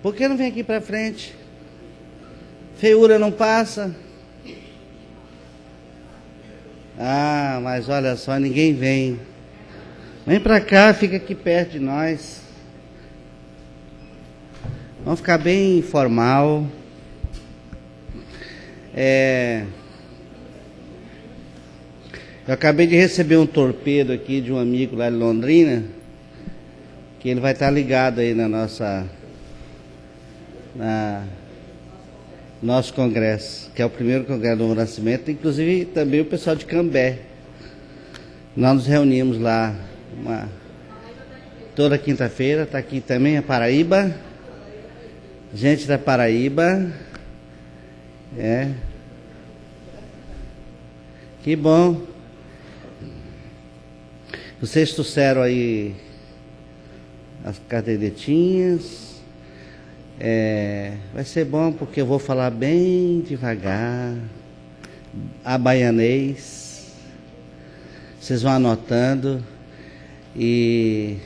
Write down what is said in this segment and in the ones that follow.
Por que não vem aqui para frente? Feiura não passa? Ah, mas olha só, ninguém vem. Vem para cá, fica aqui perto de nós. Vamos ficar bem informal. Eu acabei de receber um torpedo aqui de um amigo lá de Londrina, que ele vai estar ligado aí na nosso congresso, que é o primeiro congresso do Novo Nascimento, inclusive também o pessoal de Cambé. Nós nos reunimos lá toda quinta-feira, está aqui também a Paraíba, gente da Paraíba, que bom. Vocês trouxeram aí as cadernetinhas. Vai ser bom porque eu vou falar bem devagar, baianês. Vocês vão anotando e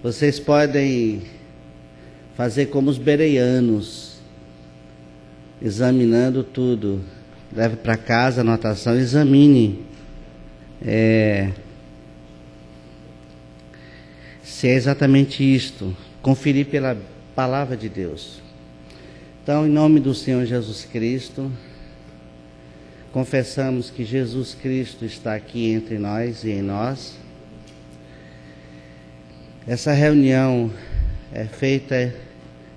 vocês podem fazer como os bereianos, examinando tudo. Leve para casa a anotação, examine se é exatamente isto. Conferir pela palavra de Deus. Então, em nome do Senhor Jesus Cristo, confessamos que Jesus Cristo está aqui entre nós e em nós. Essa reunião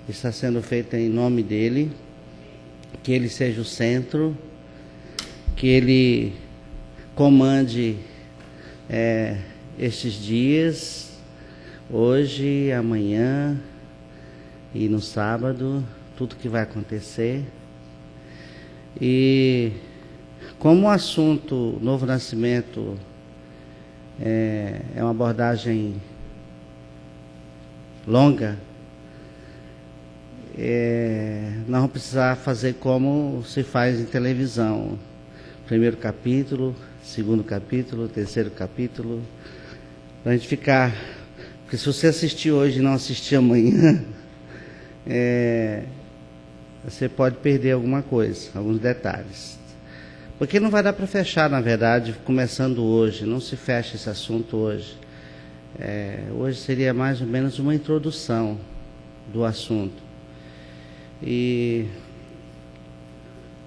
está sendo feita em nome dele, que ele seja o centro, que ele comande estes dias, hoje, amanhã e no sábado, tudo que vai acontecer. E como o assunto Novo Nascimento é uma abordagem longa, nós vamos precisar fazer como se faz em televisão. Primeiro capítulo, segundo capítulo, terceiro capítulo, para a gente ficar... Porque se você assistir hoje e não assistir amanhã, você pode perder alguma coisa, alguns detalhes. Porque não vai dar para fechar, na verdade, começando hoje. Não se fecha esse assunto hoje. Hoje seria mais ou menos uma introdução do assunto. E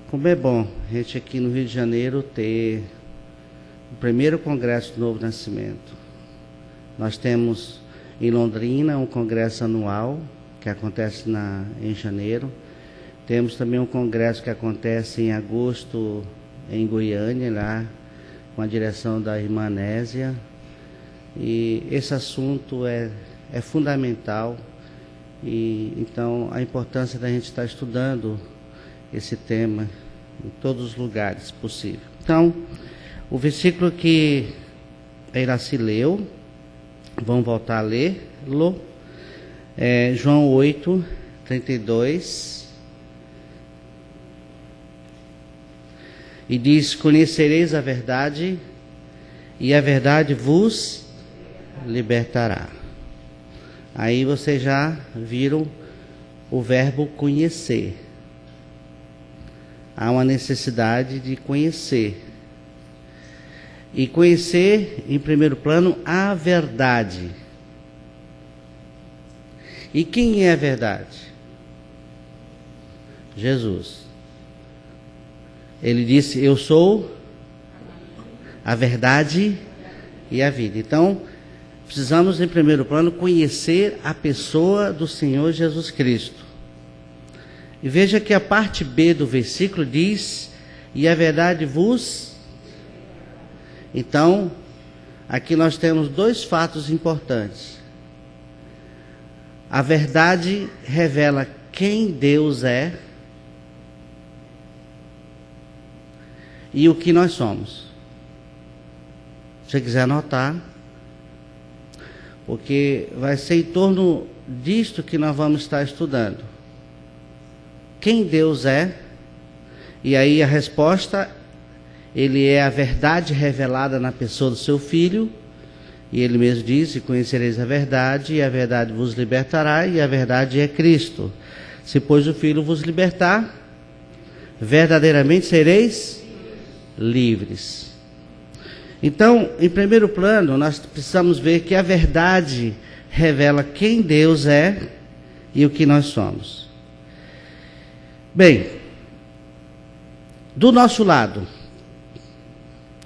como é bom a gente aqui no Rio de Janeiro ter o primeiro congresso do Novo Nascimento. Nós temos em Londrina um congresso anual que acontece em janeiro. Temos também um congresso que acontece em agosto em Goiânia, lá com a direção da irmã Nésia. E esse assunto é fundamental. E então a importância da gente estar estudando esse tema em todos os lugares possível. Então, o versículo que a Iraci leu, vamos voltar a lê-lo, João 8, 32, e diz: conhecereis a verdade, e a verdade vos libertará. Aí vocês já viram o verbo conhecer. Há uma necessidade de conhecer. E conhecer, em primeiro plano, a verdade. E quem é a verdade? Jesus. Ele disse: eu sou a verdade e a vida. Então, precisamos, em primeiro plano, conhecer a pessoa do Senhor Jesus Cristo. E veja que a parte B do versículo diz: e a verdade vos... Então, aqui nós temos dois fatos importantes. A verdade revela quem Deus é e o que nós somos. Se você quiser anotar, porque vai ser em torno disto que nós vamos estar estudando. Quem Deus é, e aí a resposta, ele é a verdade revelada na pessoa do seu Filho, E ele mesmo disse: conhecereis a verdade, e a verdade vos libertará, e a verdade é Cristo. Se, pois, o Filho vos libertar, verdadeiramente sereis livres. Então, em primeiro plano, nós precisamos ver que a verdade revela quem Deus é e o que nós somos. Bem, do nosso lado,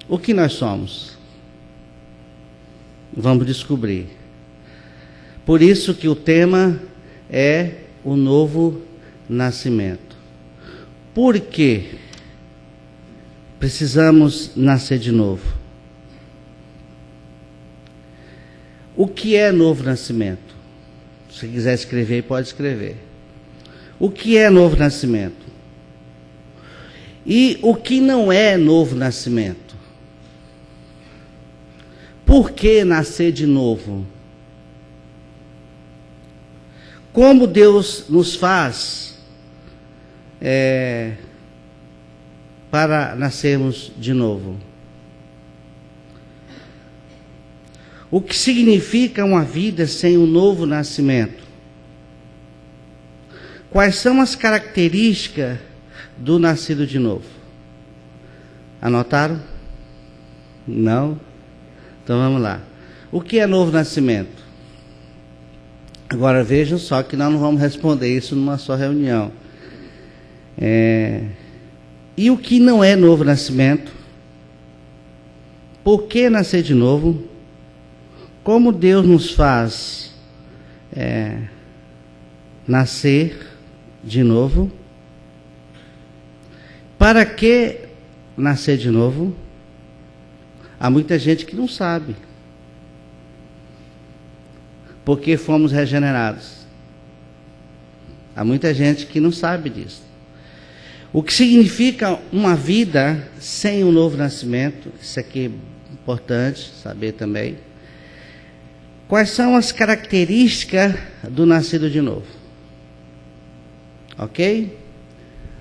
o que nós somos? Vamos descobrir. Por isso que o tema é o novo nascimento. Por que precisamos nascer de novo? O que é novo nascimento? Se quiser escrever, pode escrever. O que é novo nascimento? E o que não é novo nascimento? Por que nascer de novo? Como Deus nos faz para nascermos de novo? O que significa uma vida sem um novo nascimento? Quais são as características do nascido de novo? Anotaram? Não? Então vamos lá. O que é novo nascimento? Agora vejam só que nós não vamos responder isso numa só reunião. E o que não é novo nascimento? Por que nascer de novo? Como Deus nos faz nascer de novo? Para que nascer de novo? Há muita gente que não sabe. Porque fomos regenerados. Há muita gente que não sabe disso. O que significa uma vida sem um novo nascimento? Isso aqui é importante saber também. Quais são as características do nascido de novo? Ok?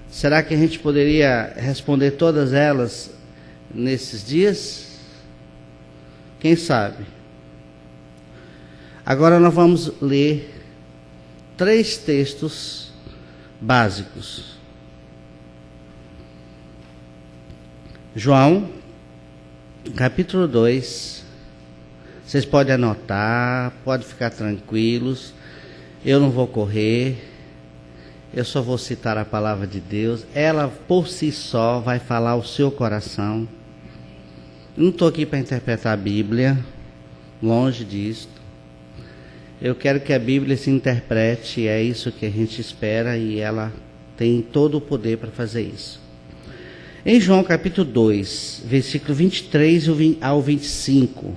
Será que a gente poderia responder todas elas nesses dias? Quem sabe? Agora nós vamos ler 3 textos básicos. João, capítulo 2. Vocês podem anotar, podem ficar tranquilos. Eu não vou correr. Eu só vou citar a palavra de Deus. Ela, por si só, vai falar ao seu coração. Eu não estou aqui para interpretar a Bíblia. Longe disso. Eu quero que a Bíblia se interprete. É isso que a gente espera. E ela tem todo o poder para fazer isso. Em João capítulo 2, versículo 23 ao 25.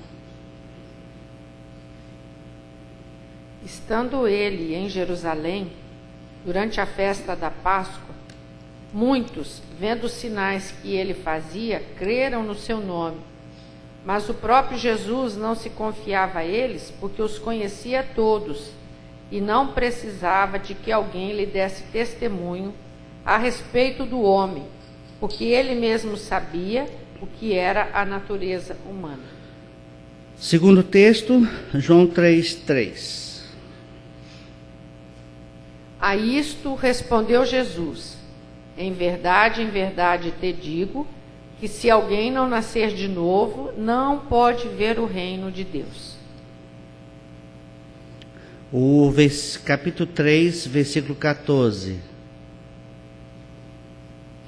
Estando ele em Jerusalém, durante a festa da Páscoa, muitos, vendo os sinais que ele fazia, creram no seu nome. Mas o próprio Jesus não se confiava a eles, porque os conhecia todos, e não precisava de que alguém lhe desse testemunho a respeito do homem, porque ele mesmo sabia o que era a natureza humana. Segundo texto, João 3:3. A isto respondeu Jesus: em verdade te digo, que se alguém não nascer de novo, não pode ver o reino de Deus. O capítulo 3, versículo 14.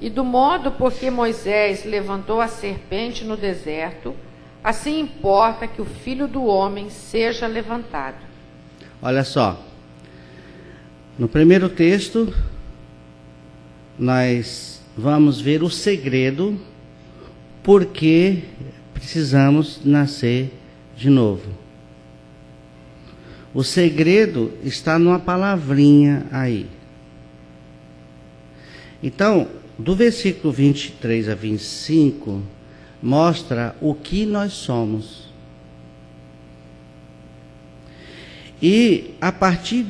E do modo por que Moisés levantou a serpente no deserto, assim importa que o Filho do Homem seja levantado. Olha só. No primeiro texto, nós vamos ver o segredo por que precisamos nascer de novo. O segredo está numa palavrinha aí. Então, do versículo 23 a 25, mostra o que nós somos. E a partir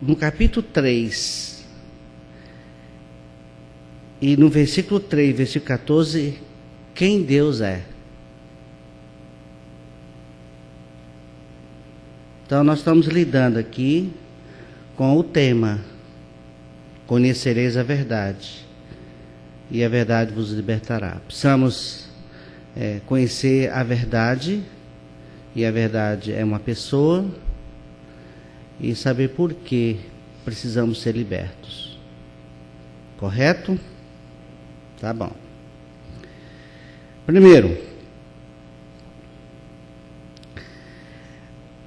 no capítulo 3, e no versículo 3, versículo 14, quem Deus é. Então, nós estamos lidando aqui com o tema: conhecereis a verdade, e a verdade vos libertará. Precisamos conhecer a verdade, e a verdade é uma pessoa, e saber por que precisamos ser libertos. Correto? Tá bom. Primeiro,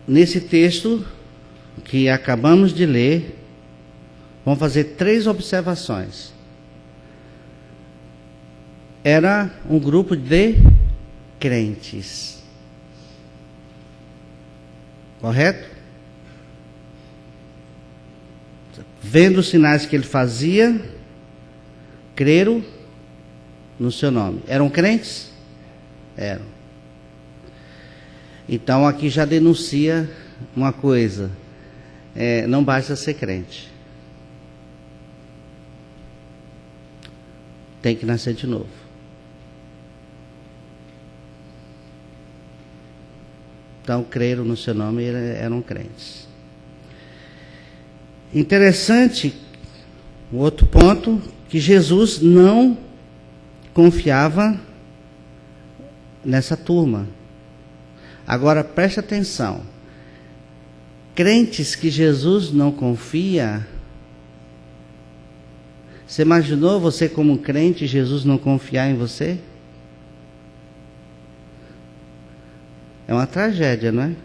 nesse texto que acabamos de ler, vamos fazer 3 observações. Era um grupo de crentes. Correto? Vendo os sinais que ele fazia, creram no seu nome. Eram crentes? Eram. Então aqui já denuncia uma coisa: não basta ser crente, tem que nascer de novo. Então creram no seu nome e eram crentes. Interessante, o outro ponto, que Jesus não confiava nessa turma. Agora preste atenção: crentes que Jesus não confia. Você imaginou você como crente e Jesus não confiar em você? É uma tragédia, não é?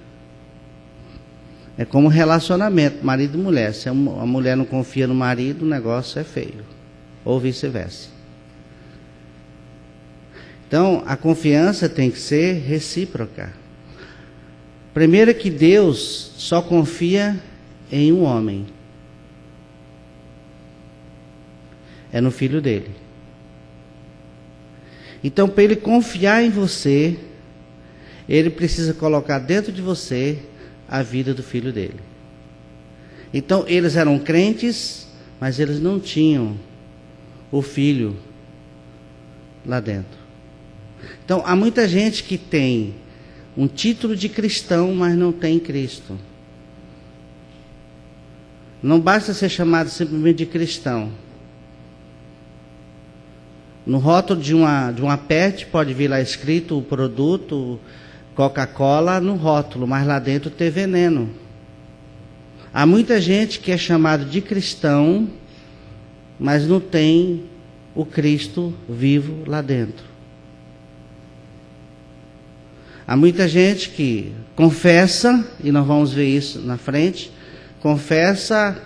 É como relacionamento, marido e mulher. Se a mulher não confia no marido, o negócio é feio. Ou vice-versa. Então, a confiança tem que ser recíproca. Primeiro, que Deus só confia em um homem. É no Filho dele. Então, para ele confiar em você, ele precisa colocar dentro de você a vida do Filho dele. Então, eles eram crentes, mas eles não tinham o Filho lá dentro. Então, há muita gente que tem um título de cristão, mas não tem Cristo. Não basta ser chamado simplesmente de cristão. No rótulo de uma PET pode vir lá escrito o produto Coca-Cola no rótulo, mas lá dentro tem veneno. Há muita gente que é chamado de cristão, mas não tem o Cristo vivo lá dentro. Há muita gente que confessa, e nós vamos ver isso na frente, confessa,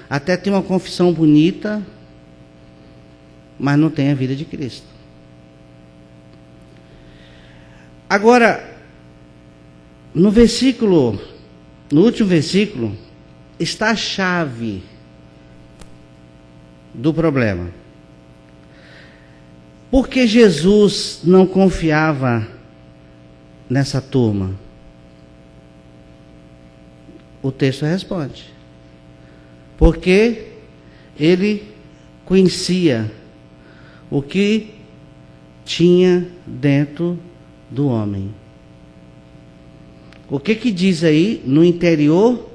até tem uma confissão bonita, mas não tem a vida de Cristo. Agora, no último versículo, está a chave do problema. Por que Jesus não confiava nessa turma? O texto responde: porque ele conhecia o que tinha dentro do homem. O que diz aí? No interior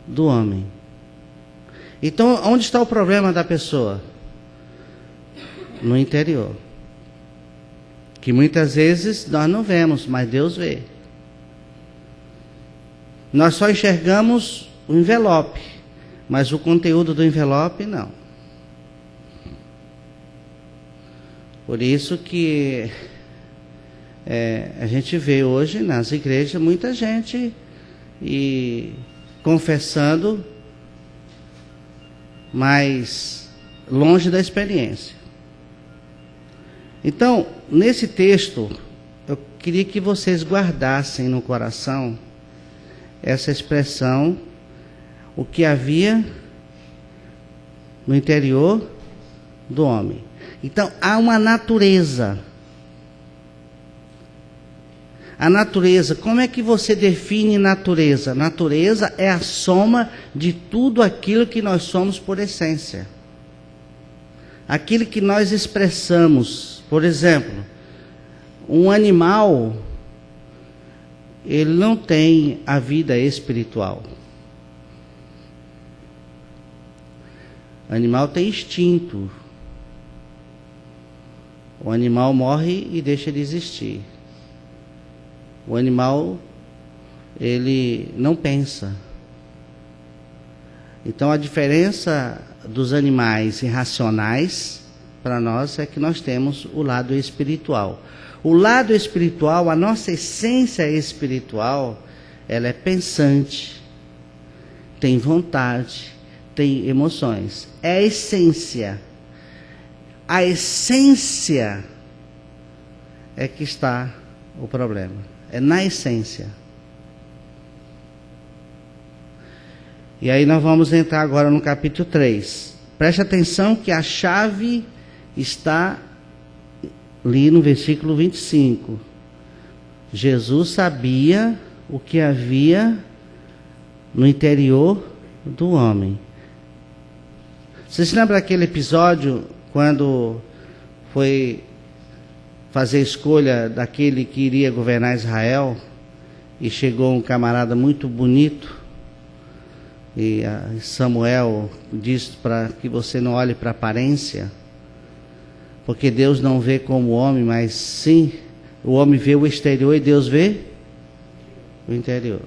do homem. Então, onde está o problema da pessoa? No interior. Que muitas vezes nós não vemos, mas Deus vê. Nós só enxergamos o envelope, mas o conteúdo do envelope não. Por isso que a gente vê hoje nas igrejas muita gente confessando, mas longe da experiência. Então, nesse texto, eu queria que vocês guardassem no coração essa expressão: o que havia no interior do homem. Então, há uma natureza. A natureza, como é que você define natureza? Natureza é a soma de tudo aquilo que nós somos por essência. Aquilo que nós expressamos. Por exemplo, um animal, ele não tem a vida espiritual. O animal tem instinto. O animal morre e deixa de existir. O animal, ele não pensa. Então a diferença dos animais irracionais para nós é que nós temos o lado espiritual. O lado espiritual, a nossa essência espiritual, ela é pensante, tem vontade, tem emoções. É a essência. A essência é que está o problema. É na essência. E aí nós vamos entrar agora no capítulo 3. Preste atenção que a chave está ali no versículo 25. Jesus sabia o que havia no interior do homem. Você se lembra daquele episódio quando foi fazer a escolha daquele que iria governar Israel e chegou um camarada muito bonito e Samuel disse para que você não olhe para a aparência, porque Deus não vê como o homem, mas sim, o homem vê o exterior e Deus vê o interior.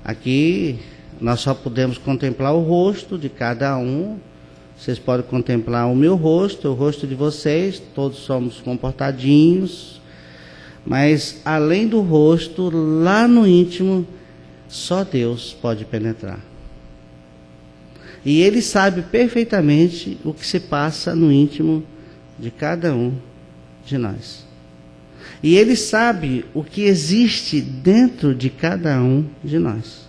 Aqui nós só podemos contemplar o rosto de cada um. Vocês podem contemplar o meu rosto, o rosto de vocês, todos somos comportadinhos, mas além do rosto, lá no íntimo, só Deus pode penetrar. E Ele sabe perfeitamente o que se passa no íntimo de cada um de nós. E Ele sabe o que existe dentro de cada um de nós.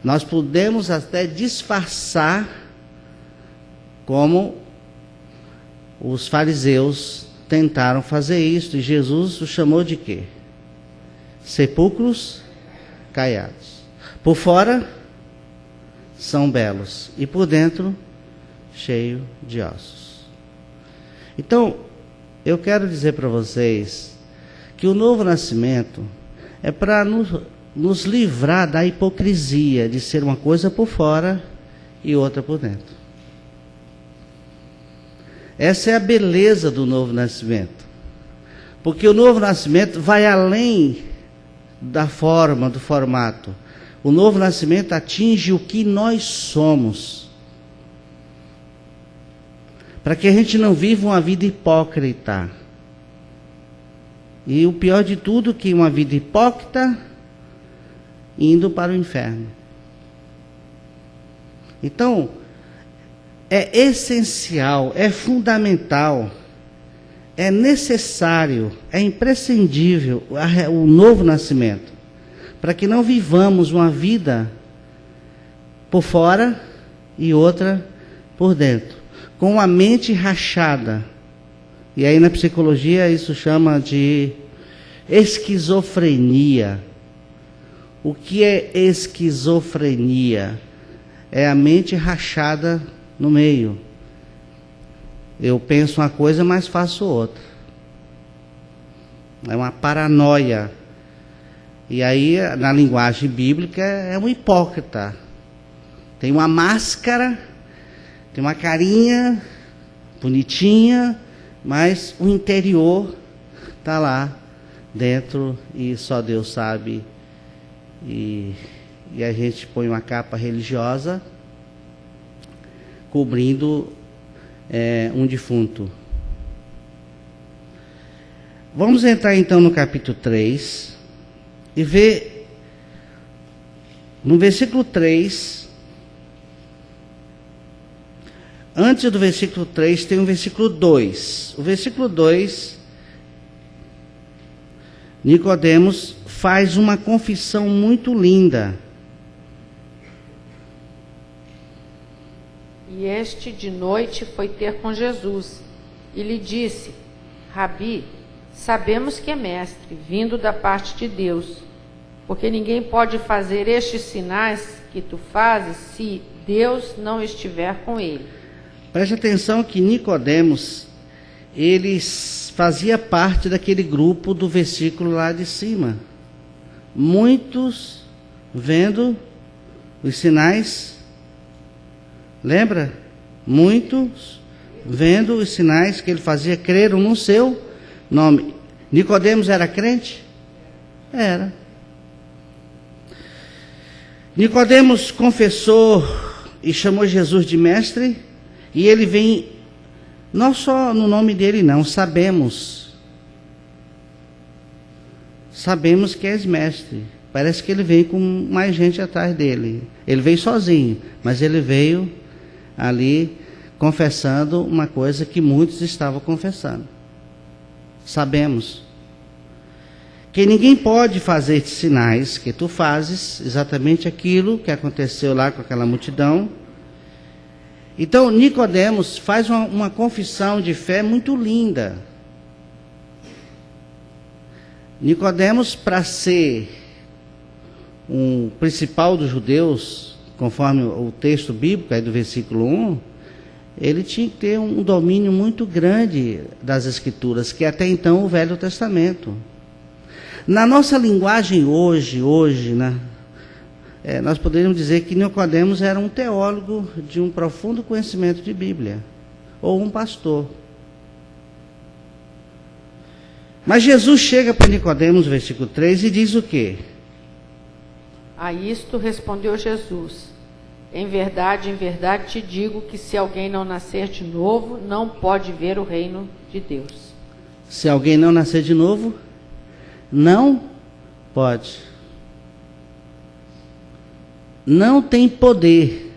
Nós podemos até disfarçar, como os fariseus tentaram fazer isso, e Jesus o chamou de quê? Sepulcros caiados. Por fora são belos e por dentro cheio de ossos. Então, eu quero dizer para vocês que o novo nascimento é para nos livrar da hipocrisia de ser uma coisa por fora e outra por dentro. Essa é a beleza do novo nascimento. Porque o novo nascimento vai além da forma, do formato. O novo nascimento atinge o que nós somos. Para que a gente não viva uma vida hipócrita. E o pior de tudo, que uma vida hipócrita indo para o inferno. Então, é essencial, é fundamental, é necessário, é imprescindível o novo nascimento, para que não vivamos uma vida por fora e outra por dentro, com a mente rachada. E aí na psicologia isso chama de esquizofrenia. O que é esquizofrenia? É a mente rachada no meio. Eu penso uma coisa, mas faço outra. É uma paranoia. E aí, na linguagem bíblica, é um hipócrita. Tem uma máscara, tem uma carinha bonitinha, mas o interior está lá dentro e só Deus sabe. E a gente põe uma capa religiosa cobrindo um defunto. Vamos entrar então no capítulo 3 e ver no versículo 3. Antes do versículo 3 tem o versículo 2. O versículo 2, Nicodemos faz uma confissão muito linda. E este de noite foi ter com Jesus, e lhe disse: Rabi, sabemos que é mestre, vindo da parte de Deus, porque ninguém pode fazer estes sinais que tu fazes, se Deus não estiver com ele. Preste atenção que Nicodemos, ele fazia parte daquele grupo do versículo lá de cima. Muitos vendo os sinais, lembra? Muitos vendo os sinais que ele fazia, creram no seu nome. Nicodemos era crente? Era. Nicodemos confessou e chamou Jesus de mestre, e ele vem, não só no nome dele não, sabemos que és mestre. Parece que ele veio com mais gente atrás dele. Ele veio sozinho, mas ele veio ali confessando uma coisa que muitos estavam confessando. Sabemos que ninguém pode fazer esses sinais que tu fazes, exatamente aquilo que aconteceu lá com aquela multidão. Então, Nicodemos faz uma confissão de fé muito linda. Nicodemos, para ser um principal dos judeus, conforme o texto bíblico aí do versículo 1, ele tinha que ter um domínio muito grande das Escrituras, que até então o Velho Testamento. Na nossa linguagem hoje, né, nós poderíamos dizer que Nicodemos era um teólogo de um profundo conhecimento de Bíblia, ou um pastor. Mas Jesus chega para Nicodemos, versículo 3, e diz o quê? A isto respondeu Jesus: em verdade te digo que se alguém não nascer de novo, não pode ver o reino de Deus. Se alguém não nascer de novo, não pode. Não tem poder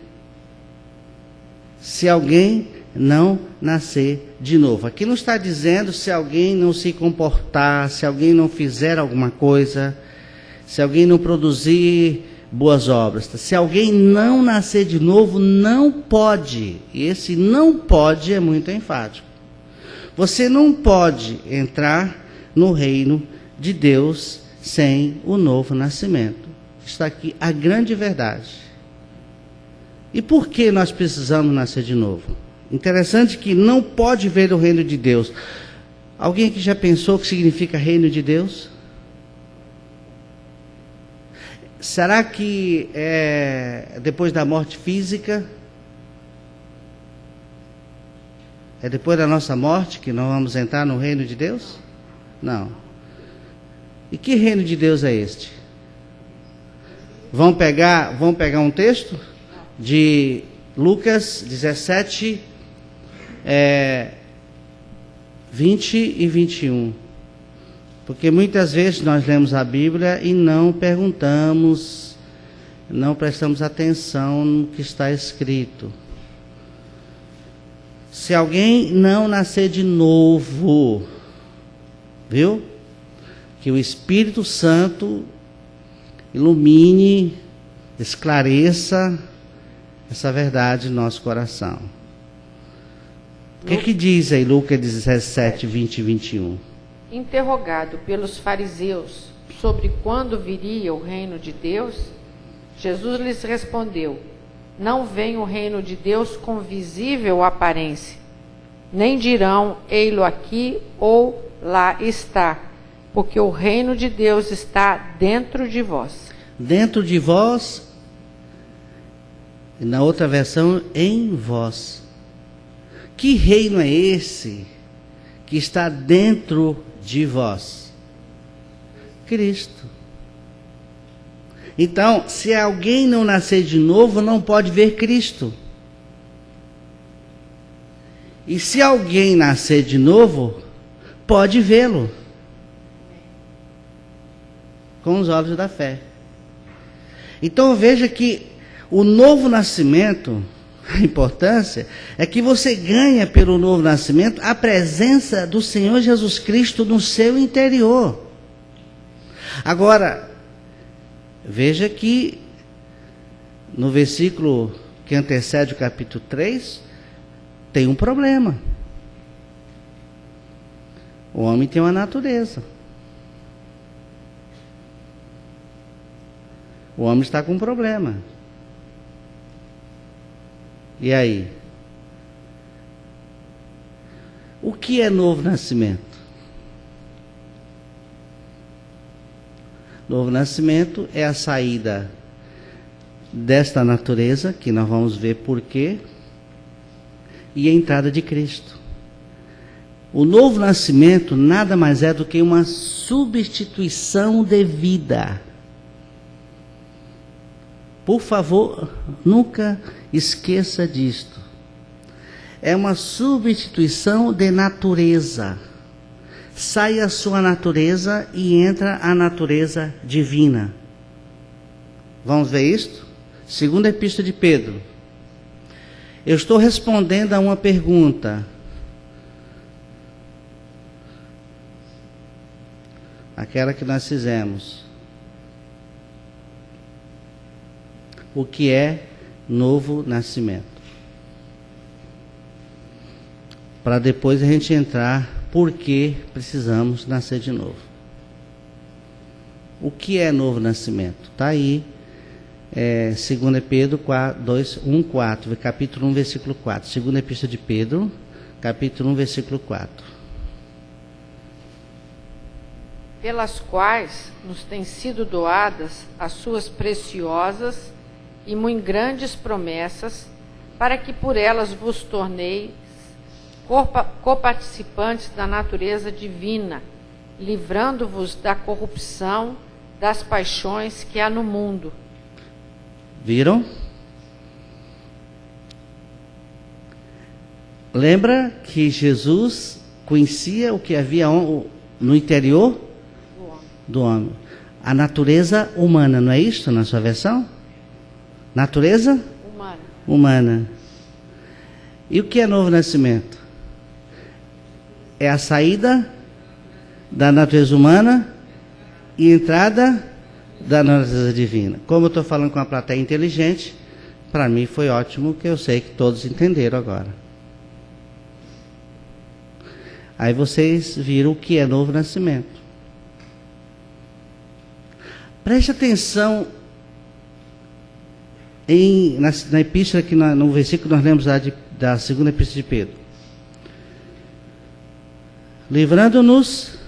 se alguém não nascer de novo. Aqui não está dizendo se alguém não se comportar, se alguém não fizer alguma coisa, se alguém não produzir boas obras. Se alguém não nascer de novo, não pode. E esse não pode é muito enfático. Você não pode entrar no reino de Deus sem o novo nascimento. Está aqui a grande verdade. E por que nós precisamos nascer de novo? Interessante que não pode ver o reino de Deus. Alguém aqui já pensou o que significa reino de Deus? Será que é depois da morte física? É depois da nossa morte que nós vamos entrar no reino de Deus? Não. E que reino de Deus é este? Vamos pegar um texto de Lucas 17, 20 e 21. Porque muitas vezes nós lemos a Bíblia e não perguntamos, não prestamos atenção no que está escrito. Se alguém não nascer de novo, viu? Que o Espírito Santo ilumine, esclareça essa verdade no nosso coração. O que diz aí Lucas 17, 20 e 21? Interrogado pelos fariseus sobre quando viria o reino de Deus, Jesus lhes respondeu: não vem o reino de Deus com visível aparência, nem dirão, ei-lo aqui ou lá está, porque o reino de Deus está dentro de vós. Dentro de vós, e na outra versão, em vós. Que reino é esse que está dentro de vós? Cristo. Então, se alguém não nascer de novo, não pode ver Cristo. E se alguém nascer de novo, pode vê-lo com os olhos da fé. Então veja que o novo nascimento, a importância é que você ganha pelo novo nascimento a presença do Senhor Jesus Cristo no seu interior. Agora, veja que no versículo que antecede o capítulo 3, tem um problema. O homem tem uma natureza. O homem está com um problema. E aí? que é novo nascimento? Novo nascimento é a saída desta natureza, que nós vamos ver por quê, e a entrada de Cristo. O novo nascimento nada mais é do que uma substituição de vida. Por favor, nunca esqueça disto. É uma substituição de natureza. Sai a sua natureza e entra a natureza divina. Vamos ver isto? Segunda Epístola de Pedro. Eu estou respondendo a uma pergunta. Aquela que nós fizemos. O que é novo nascimento? Para depois a gente entrar por que precisamos nascer de novo. O que é novo nascimento? Está aí, 2 Pedro 1:4, capítulo 1, versículo 4. Segunda Epístola de Pedro, capítulo 1, versículo 4. Pelas quais nos têm sido doadas as suas preciosas e muito grandes promessas, para que por elas vos torneis coparticipantes da natureza divina, livrando-vos da corrupção das paixões que há no mundo. Viram? Lembra que Jesus conhecia o que havia no interior do homem? A natureza humana, não é isto na sua versão? Natureza humana. E o que é novo nascimento? É a saída da natureza humana e entrada da natureza divina. Como eu estou falando com uma plateia inteligente, para mim foi ótimo, que eu sei que todos entenderam agora. Aí vocês viram o que é novo nascimento. Preste atenção na epístola, aqui no versículo que nós lemos da segunda epístola de Pedro. Livrando-nos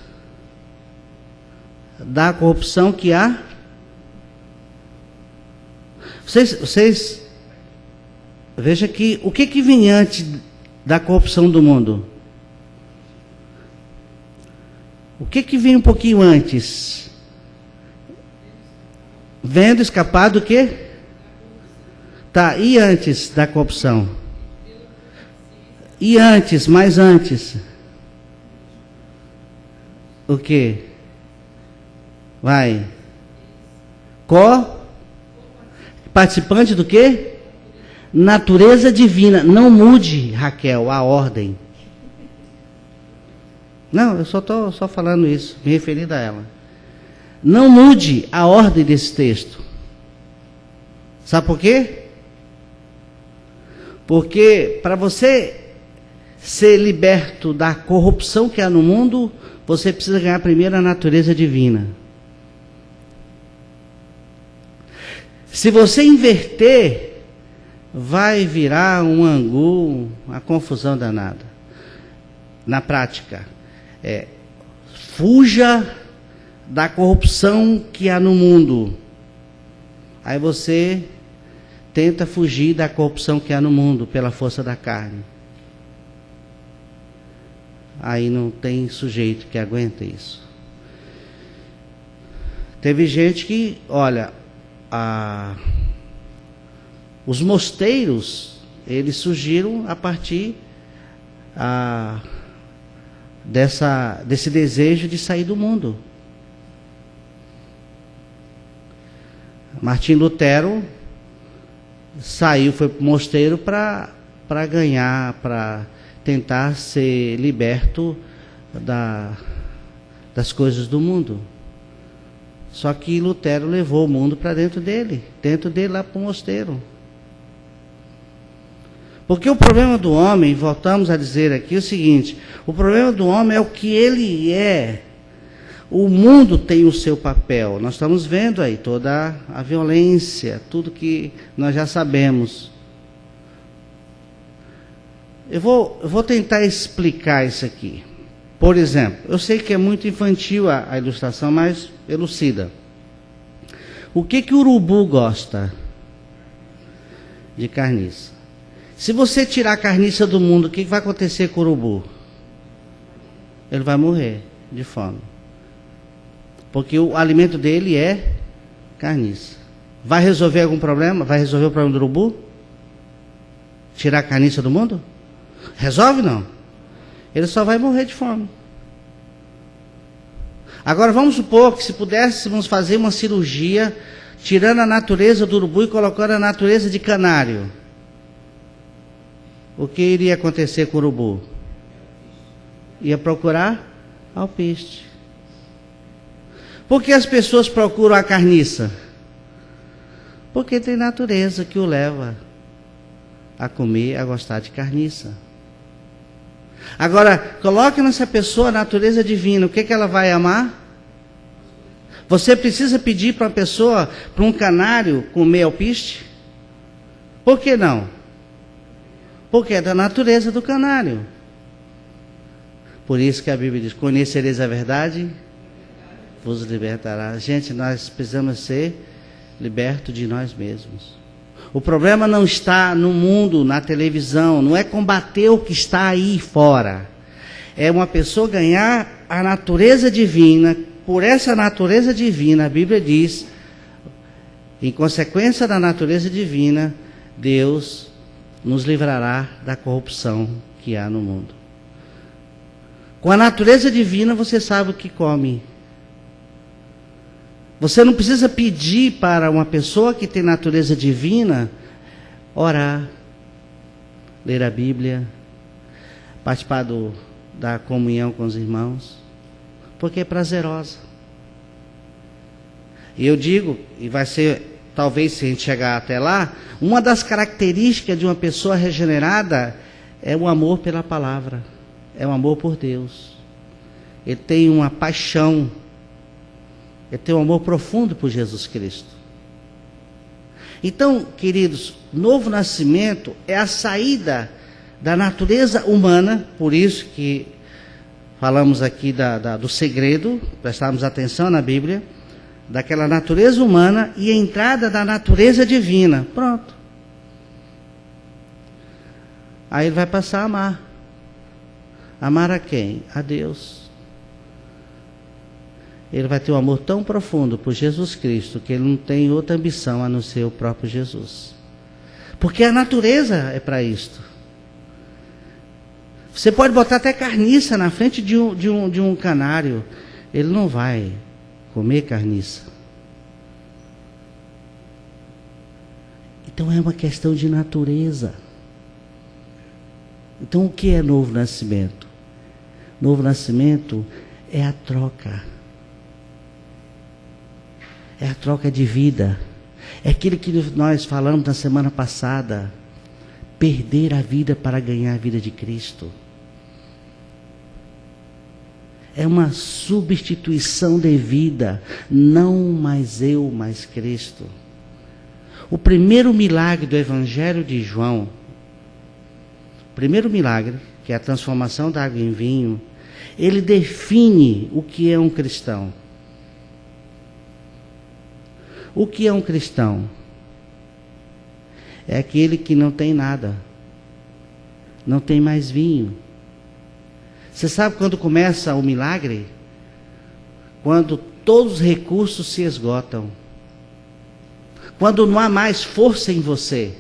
da corrupção que há. Vocês vejam aqui, o que vinha antes da corrupção do mundo? O que vinha um pouquinho antes? Vendo escapar do quê? Tá, e antes da corrupção? E antes, mais antes? O que? Vai. Participante do quê? Natureza divina. Não mude, Raquel, a ordem. Não, eu só estou falando isso, me referindo a ela. Não mude a ordem desse texto. Sabe por quê? Porque para você ser liberto da corrupção que há no mundo, você precisa ganhar primeiro a natureza divina. Se você inverter, vai virar um angu, uma confusão danada. Na prática, fuja da corrupção que há no mundo. Aí você tenta fugir da corrupção que há no mundo pela força da carne. Aí não tem sujeito que aguenta isso. Teve gente que, olha, os mosteiros, eles surgiram a partir desse desejo de sair do mundo. Martim Lutero saiu, foi para o mosteiro para ganhar, para tentar ser liberto das coisas do mundo. Só que Lutero levou o mundo para dentro dele lá para o mosteiro. Porque o problema do homem, voltamos a dizer aqui o seguinte, o problema do homem é o que ele é. O mundo tem o seu papel. Nós estamos vendo aí toda a violência, tudo que nós já sabemos. Eu vou tentar explicar isso aqui. Por exemplo, eu sei que é muito infantil a ilustração, mas elucida. O que o urubu gosta? De carniça. Se você tirar a carniça do mundo, o que vai acontecer com o urubu? Ele vai morrer de fome. Porque o alimento dele é carniça. Vai resolver algum problema? Vai resolver o problema do urubu? Tirar a carniça do mundo? Resolve não. Ele só vai morrer de fome. Agora vamos supor que se pudéssemos fazer uma cirurgia tirando a natureza do urubu e colocando a natureza de canário. O que iria acontecer com o urubu? Ia procurar alpiste. Por que as pessoas procuram a carniça? Porque tem natureza que o leva a comer, a gostar de carniça. Agora, coloque nessa pessoa a natureza divina. O que ela vai amar? Você precisa pedir para uma pessoa, para um canário, comer alpiste? Por que não? Porque é da natureza do canário. Por isso que a Bíblia diz, conhecereis a verdade, vos libertará. Gente, nós precisamos ser libertos de nós mesmos. O problema não está no mundo, na televisão, não é combater o que está aí fora. É uma pessoa ganhar a natureza divina. Por essa natureza divina, a Bíblia diz, em consequência da natureza divina, Deus nos livrará da corrupção que há no mundo. Com a natureza divina, você sabe o que come. Você não precisa pedir para uma pessoa que tem natureza divina orar, ler a Bíblia, participar da comunhão com os irmãos, porque é prazerosa. E eu digo, e vai ser, talvez se a gente chegar até lá, uma das características de uma pessoa regenerada é o amor pela palavra, é o amor por Deus. Ele tem uma paixão, ele tem um amor profundo por Jesus Cristo. Então, queridos, novo nascimento é a saída da natureza humana, por isso que falamos aqui do segredo, prestarmos atenção na Bíblia, daquela natureza humana e a entrada da natureza divina. Pronto. Aí ele vai passar a amar. Amar a quem? A Deus. Ele vai ter um amor tão profundo por Jesus Cristo que ele não tem outra ambição a não ser o próprio Jesus. Porque a natureza é para isto. Você pode botar até carniça na frente de um canário. Ele não vai comer carniça. Então é uma questão de natureza. Então o que é novo nascimento? Novo nascimento é a troca. É a troca de vida. É aquilo que nós falamos na semana passada. Perder a vida para ganhar a vida de Cristo. É uma substituição de vida. Não mais eu, mais Cristo. O primeiro milagre do Evangelho de João, o primeiro milagre, que é a transformação da água em vinho, ele define o que é um cristão. O que é um cristão? É aquele que não tem nada. Não tem mais vinho. Você sabe quando começa o milagre? Quando todos os recursos se esgotam. Quando não há mais força em você.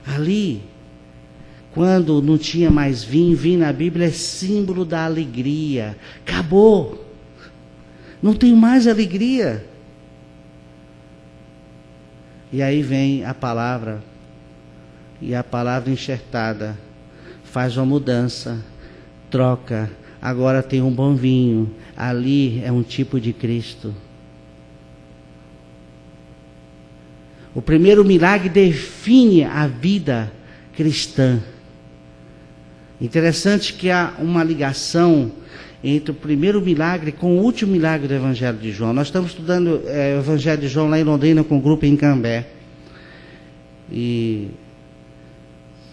Ali, quando não tinha mais vinho, vinho na Bíblia é símbolo da alegria. Acabou. Não tenho mais alegria. E aí vem a palavra. E a palavra enxertada faz uma mudança. Troca. Agora tem um bom vinho. Ali é um tipo de Cristo. O primeiro milagre define a vida cristã. Interessante que há uma ligação entre o primeiro milagre com o último milagre do Evangelho de João. Nós estamos estudando o Evangelho de João lá em Londrina com o grupo em Cambé. E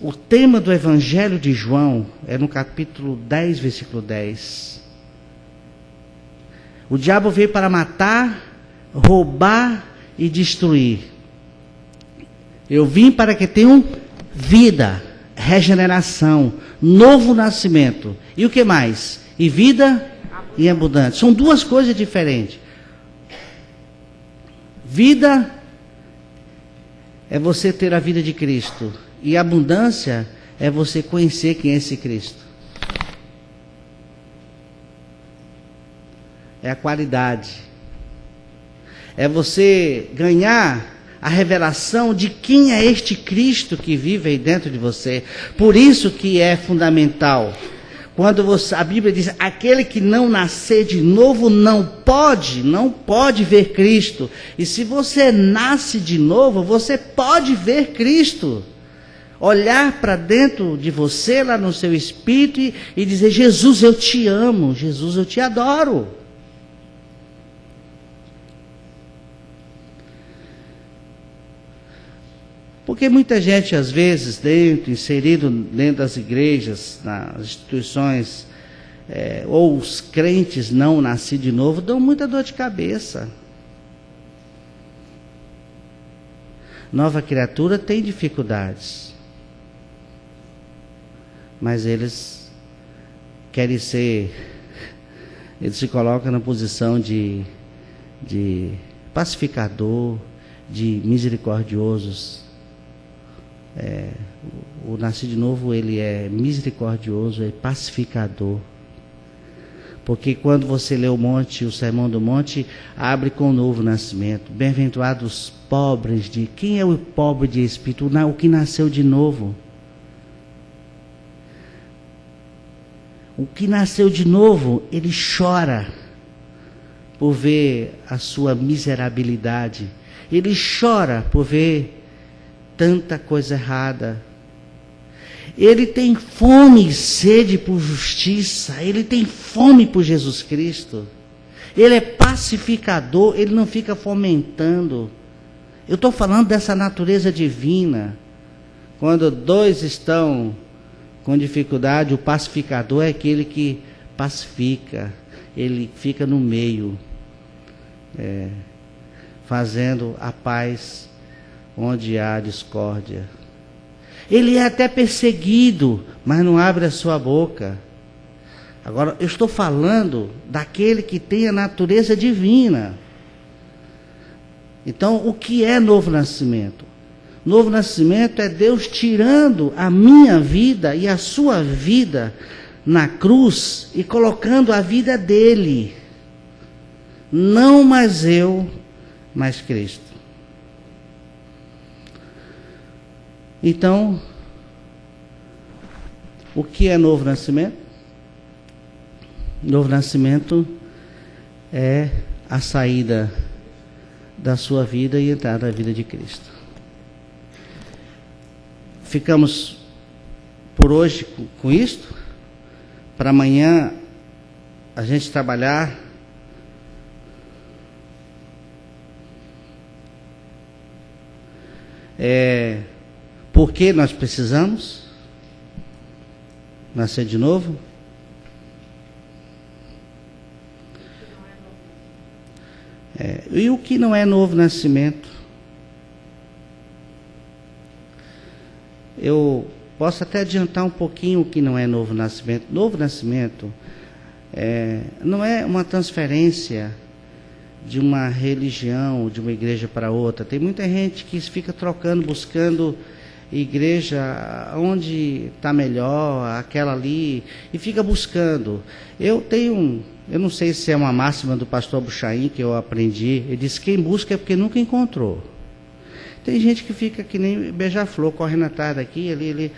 O tema do Evangelho de João é no capítulo 10, versículo 10. O diabo veio para matar, roubar e destruir. Eu vim para que tenham vida, regeneração, novo nascimento. E o que mais? E vida e abundante. São duas coisas diferentes. Vida é você ter a vida de Cristo. E abundância é você conhecer quem é esse Cristo. É a qualidade. É você ganhar a revelação de quem é este Cristo que vive aí dentro de você. Por isso que é fundamental. Quando a Bíblia diz, aquele que não nascer de novo não pode ver Cristo. E se você nasce de novo, você pode ver Cristo. Olhar para dentro de você, lá no seu espírito, e dizer, Jesus, eu te amo, Jesus, eu te adoro. Porque muita gente, às vezes, inserido dentro das igrejas, nas instituições, ou os crentes não nascidos de novo, dão muita dor de cabeça. Nova criatura tem dificuldades. Mas eles querem ser, eles se colocam na posição de pacificador, de misericordiosos. O nascido de novo, ele é misericordioso, é pacificador. Porque quando você lê o Sermão do Monte, abre com o novo nascimento. Bem-aventurados os pobres quem é o pobre de espírito? O que nasceu de novo. O que nasceu de novo, ele chora por ver a sua miserabilidade. Ele chora por ver tanta coisa errada. Ele tem fome e sede por justiça. Ele tem fome por Jesus Cristo. Ele é pacificador, ele não fica fomentando. Eu estou falando dessa natureza divina. Quando dois estão com dificuldade, o pacificador é aquele que pacifica, ele fica no meio, fazendo a paz onde há discórdia. Ele é até perseguido, mas não abre a sua boca. Agora, eu estou falando daquele que tem a natureza divina. Então, o que é novo nascimento? Novo nascimento é Deus tirando a minha vida e a sua vida na cruz e colocando a vida dele. Não mais eu, mas Cristo. Então, o que é novo nascimento? Novo nascimento é a saída da sua vida e entrar na vida de Cristo. Ficamos por hoje com isto, para amanhã a gente trabalhar por que nós precisamos nascer de novo. E o que não é novo nascimento? Eu posso até adiantar um pouquinho o que não é novo nascimento. Novo nascimento não é uma transferência de uma religião, de uma igreja para outra. Tem muita gente que fica trocando, buscando igreja onde está melhor, aquela ali, e fica buscando. Eu não sei se é uma máxima do pastor Buchaim que eu aprendi. Ele disse: quem busca é porque nunca encontrou. Tem gente que fica que nem beija-flor, correndo atrás daqui, ali.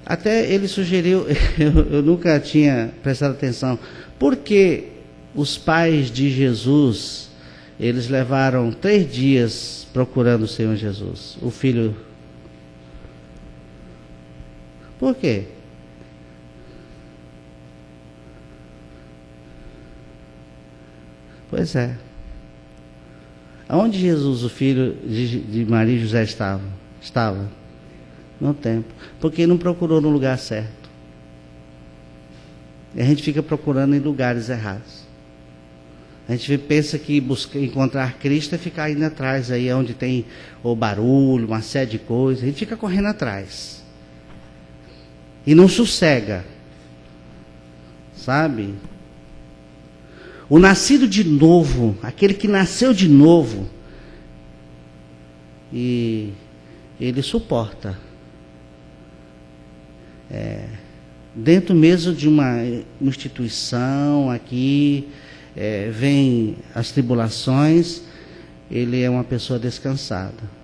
Até ele sugeriu, eu nunca tinha prestado atenção, porque os pais de Jesus, eles levaram 3 dias procurando o Senhor Jesus. O filho... Por quê? Pois é. Aonde Jesus, o filho de Maria e José, estava? no templo, porque não procurou no lugar certo. E a gente fica procurando em lugares errados. A gente pensa que encontrar Cristo é ficar indo atrás, aí onde tem o barulho, uma série de coisas. A gente fica correndo atrás. E não sossega. Sabe? O nascido de novo, aquele que nasceu de novo, e ele suporta. Dentro mesmo de uma instituição aqui, vem as tribulações, ele é uma pessoa descansada.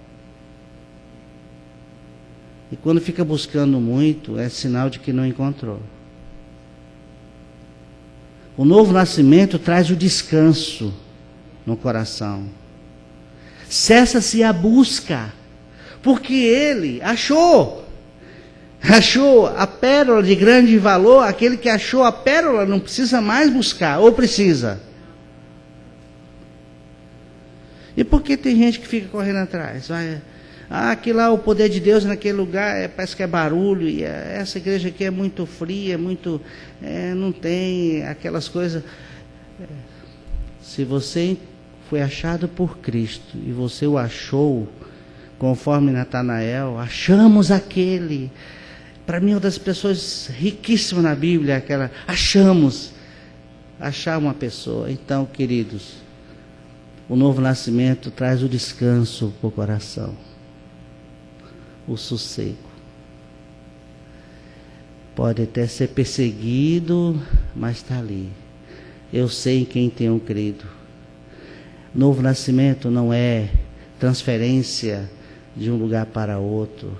E quando fica buscando muito, é sinal de que não encontrou. O novo nascimento traz o descanso no coração. Cessa-se a busca, porque ele achou a pérola de grande valor. Aquele que achou a pérola não precisa mais buscar, ou precisa? E por que tem gente que fica correndo atrás? Aqui lá, o poder de Deus naquele lugar, parece que é barulho, e essa igreja aqui é muito fria, não tem aquelas coisas. Se você foi achado por Cristo, e você o achou, conforme Natanael, achamos aquele. Para mim, uma das pessoas riquíssimas na Bíblia é aquela, achar uma pessoa. Então, queridos, o novo nascimento traz o descanso para o coração, o sossego. Pode até ser perseguido, mas está ali. Eu sei em quem tenho crido. Novo nascimento não é transferência de um lugar para outro.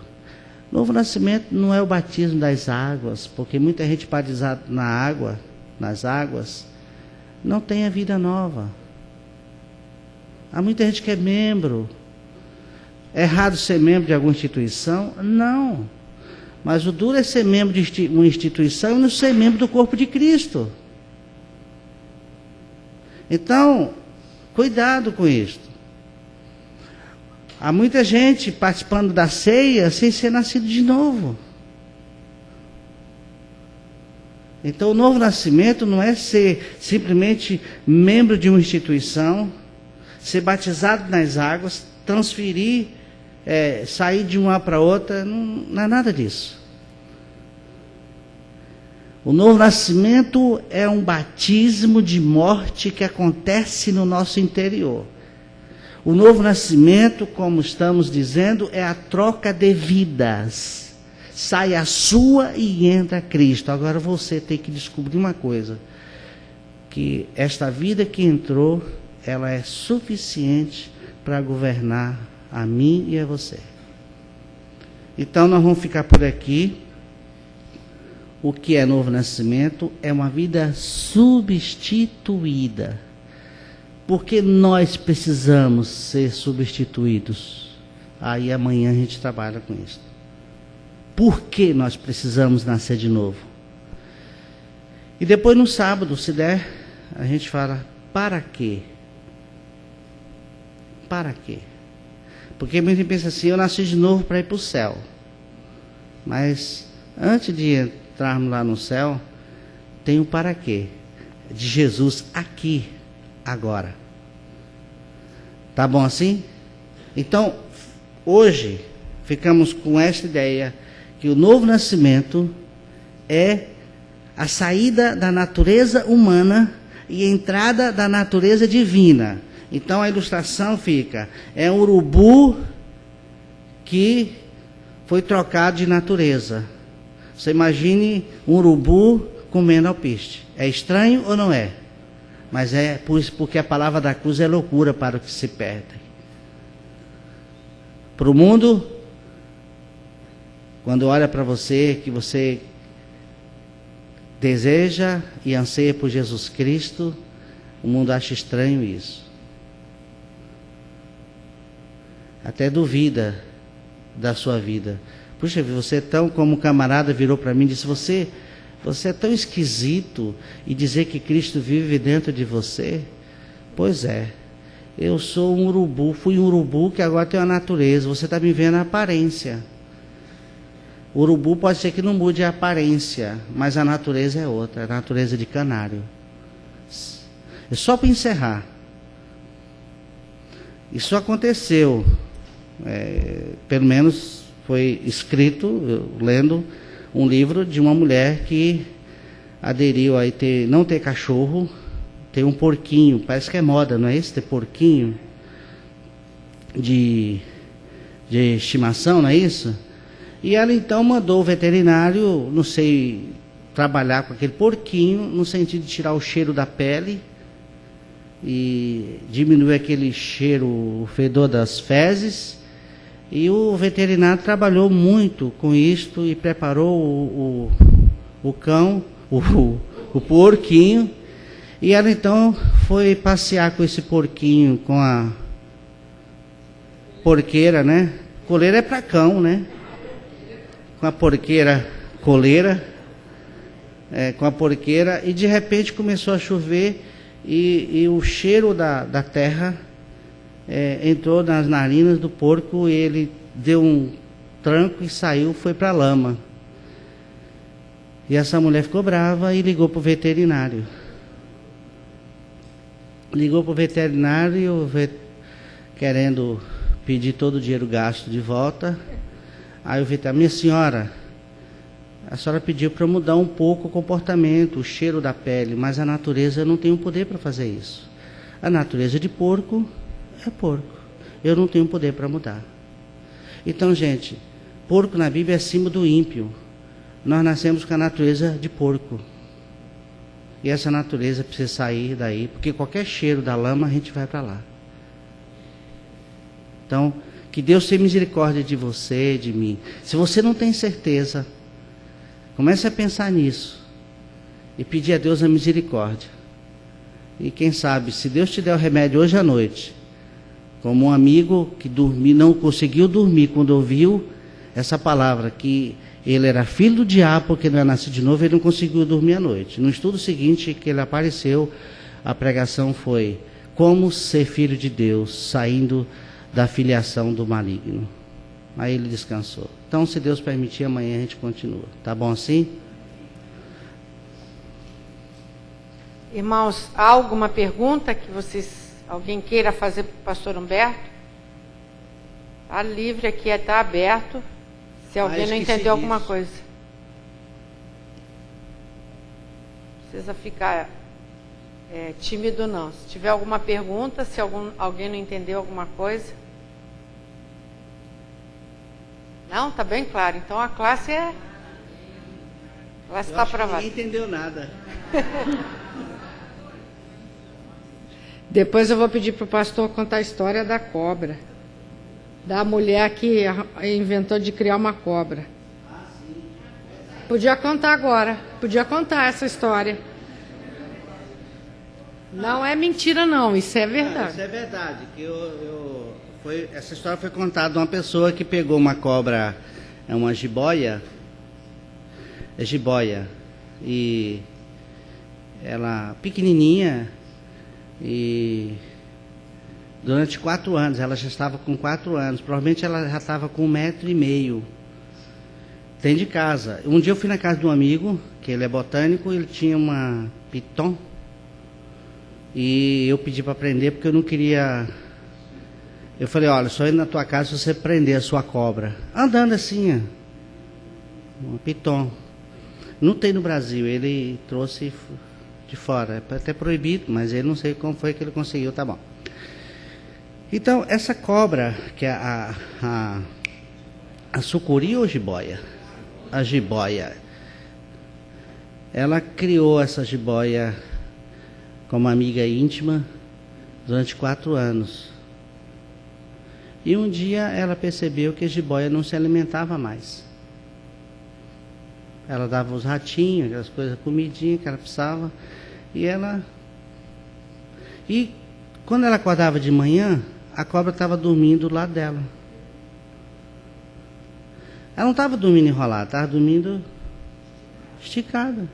Novo nascimento não é o batismo das águas, porque muita gente batizada nas águas, não tem a vida nova. Há muita gente que é membro. É errado ser membro de alguma instituição? Não. Mas o duro é ser membro de uma instituição e não ser membro do corpo de Cristo. Então, cuidado com isso. Há muita gente participando da ceia sem ser nascido de novo. Então, o novo nascimento não é ser simplesmente membro de uma instituição, ser batizado nas águas, transferir, sair de uma para outra, não é nada disso. O novo nascimento é um batismo de morte que acontece no nosso interior. O novo nascimento, como estamos dizendo, é a troca de vidas. Sai a sua e entra Cristo. Agora você tem que descobrir uma coisa, que esta vida que entrou, ela é suficiente para governar a mim e a você. Então nós vamos ficar por aqui. O que é novo nascimento? É uma vida substituída. Porque nós precisamos ser substituídos. Aí amanhã a gente trabalha com isso. Por que nós precisamos nascer de novo? E depois no sábado, se der, a gente fala, para quê? Para quê? Porque muita gente pensa assim, eu nasci de novo para ir para o céu. Mas antes de entrarmos lá no céu, tem um para quê? De Jesus aqui, agora. Tá bom assim? Então, hoje, ficamos com esta ideia, que o novo nascimento é a saída da natureza humana e a entrada da natureza divina. Então a ilustração fica, é um urubu que foi trocado de natureza. Você imagine um urubu comendo alpiste. É estranho ou não é? Mas é porque a palavra da cruz é loucura para os que se perdem. Para o mundo, quando olha para você, que você deseja e anseia por Jesus Cristo, o mundo acha estranho isso. Até duvida da sua vida. Puxa, você é tão, como um camarada virou para mim e disse, você é tão esquisito, e dizer que Cristo vive dentro de você? Pois é, eu sou um urubu, fui um urubu que agora tem uma natureza, você está me vendo a aparência. O urubu pode ser que não mude a aparência, mas a natureza é outra, a natureza de canário. É só para encerrar. Isso aconteceu, pelo menos foi escrito, lendo um livro de uma mulher que aderiu a não ter cachorro, ter um porquinho, parece que é moda, não é isso? Ter porquinho de estimação, não é isso? E ela então mandou o veterinário, não sei, trabalhar com aquele porquinho, no sentido de tirar o cheiro da pele e diminuir aquele cheiro, o fedor das fezes. E o veterinário trabalhou muito com isto e preparou o cão, o porquinho. E ela então foi passear com esse porquinho, com a porqueira, né? Coleira é para cão, né? Com a porqueira, coleira, com a porqueira, e de repente começou a chover e o cheiro da terra entrou nas narinas do porco, e ele deu um tranco e saiu, foi para a lama. E essa mulher ficou brava e ligou para o veterinário. Ligou para o veterinário, querendo pedir todo o dinheiro gasto de volta. Aí o veterinário: minha senhora, a senhora pediu para mudar um pouco o comportamento, o cheiro da pele, mas a natureza não tem o poder para fazer isso. A natureza de porco é porco. Eu não tenho poder para mudar. Então, gente, porco na Bíblia é acima do ímpio. Nós nascemos com a natureza de porco. E essa natureza precisa sair daí, porque qualquer cheiro da lama a gente vai para lá. Então, que Deus tenha misericórdia de você, de mim. Se você não tem certeza, comece a pensar nisso e pedir a Deus a misericórdia. E quem sabe, se Deus te der o remédio hoje à noite, como um amigo que não conseguiu dormir quando ouviu essa palavra, que ele era filho do diabo porque não é nascido de novo, ele não conseguiu dormir à noite. No estudo seguinte que ele apareceu, a pregação foi: como ser filho de Deus, saindo da filiação do maligno. Aí ele descansou. Então, se Deus permitir, amanhã a gente continua. Tá bom assim? Irmãos, há alguma pergunta que alguém queira fazer para o pastor Humberto? Está livre aqui, está aberto. Se alguém não entendeu alguma coisa. Não precisa ficar tímido, não. Se tiver alguma pergunta, se alguém não entendeu alguma coisa. Não? Está bem claro. Então a classe está aprovada. Ninguém entendeu nada. Depois eu vou pedir para o pastor contar a história da cobra. Da mulher que inventou de criar uma cobra. Podia contar agora. Podia contar essa história. Não é mentira, não. Isso é verdade. Isso é verdade. Essa história foi contada de uma pessoa que pegou uma cobra, uma jiboia. É jiboia. E ela pequenininha. E durante 4 anos, ela já estava com 4 anos, provavelmente ela já estava com 1,5 m dentro de casa. Um dia eu fui na casa de um amigo, que ele é botânico, ele tinha uma piton, e eu pedi para prender porque eu não queria. Eu falei: olha, só indo na tua casa se você prender a sua cobra. Andando assim, uma piton. Não tem no Brasil, ele trouxe de fora, é até proibido, mas ele não sei como foi que ele conseguiu, tá bom. Então, essa cobra, que é a sucuri ou jiboia? A jiboia. Ela criou essa jiboia como amiga íntima durante 4 anos. E um dia ela percebeu que a jiboia não se alimentava mais. Ela dava os ratinhos, aquelas coisas, comidinha que ela precisava. E quando ela acordava de manhã, a cobra estava dormindo do lado dela. Ela não estava dormindo enrolada, estava dormindo esticada.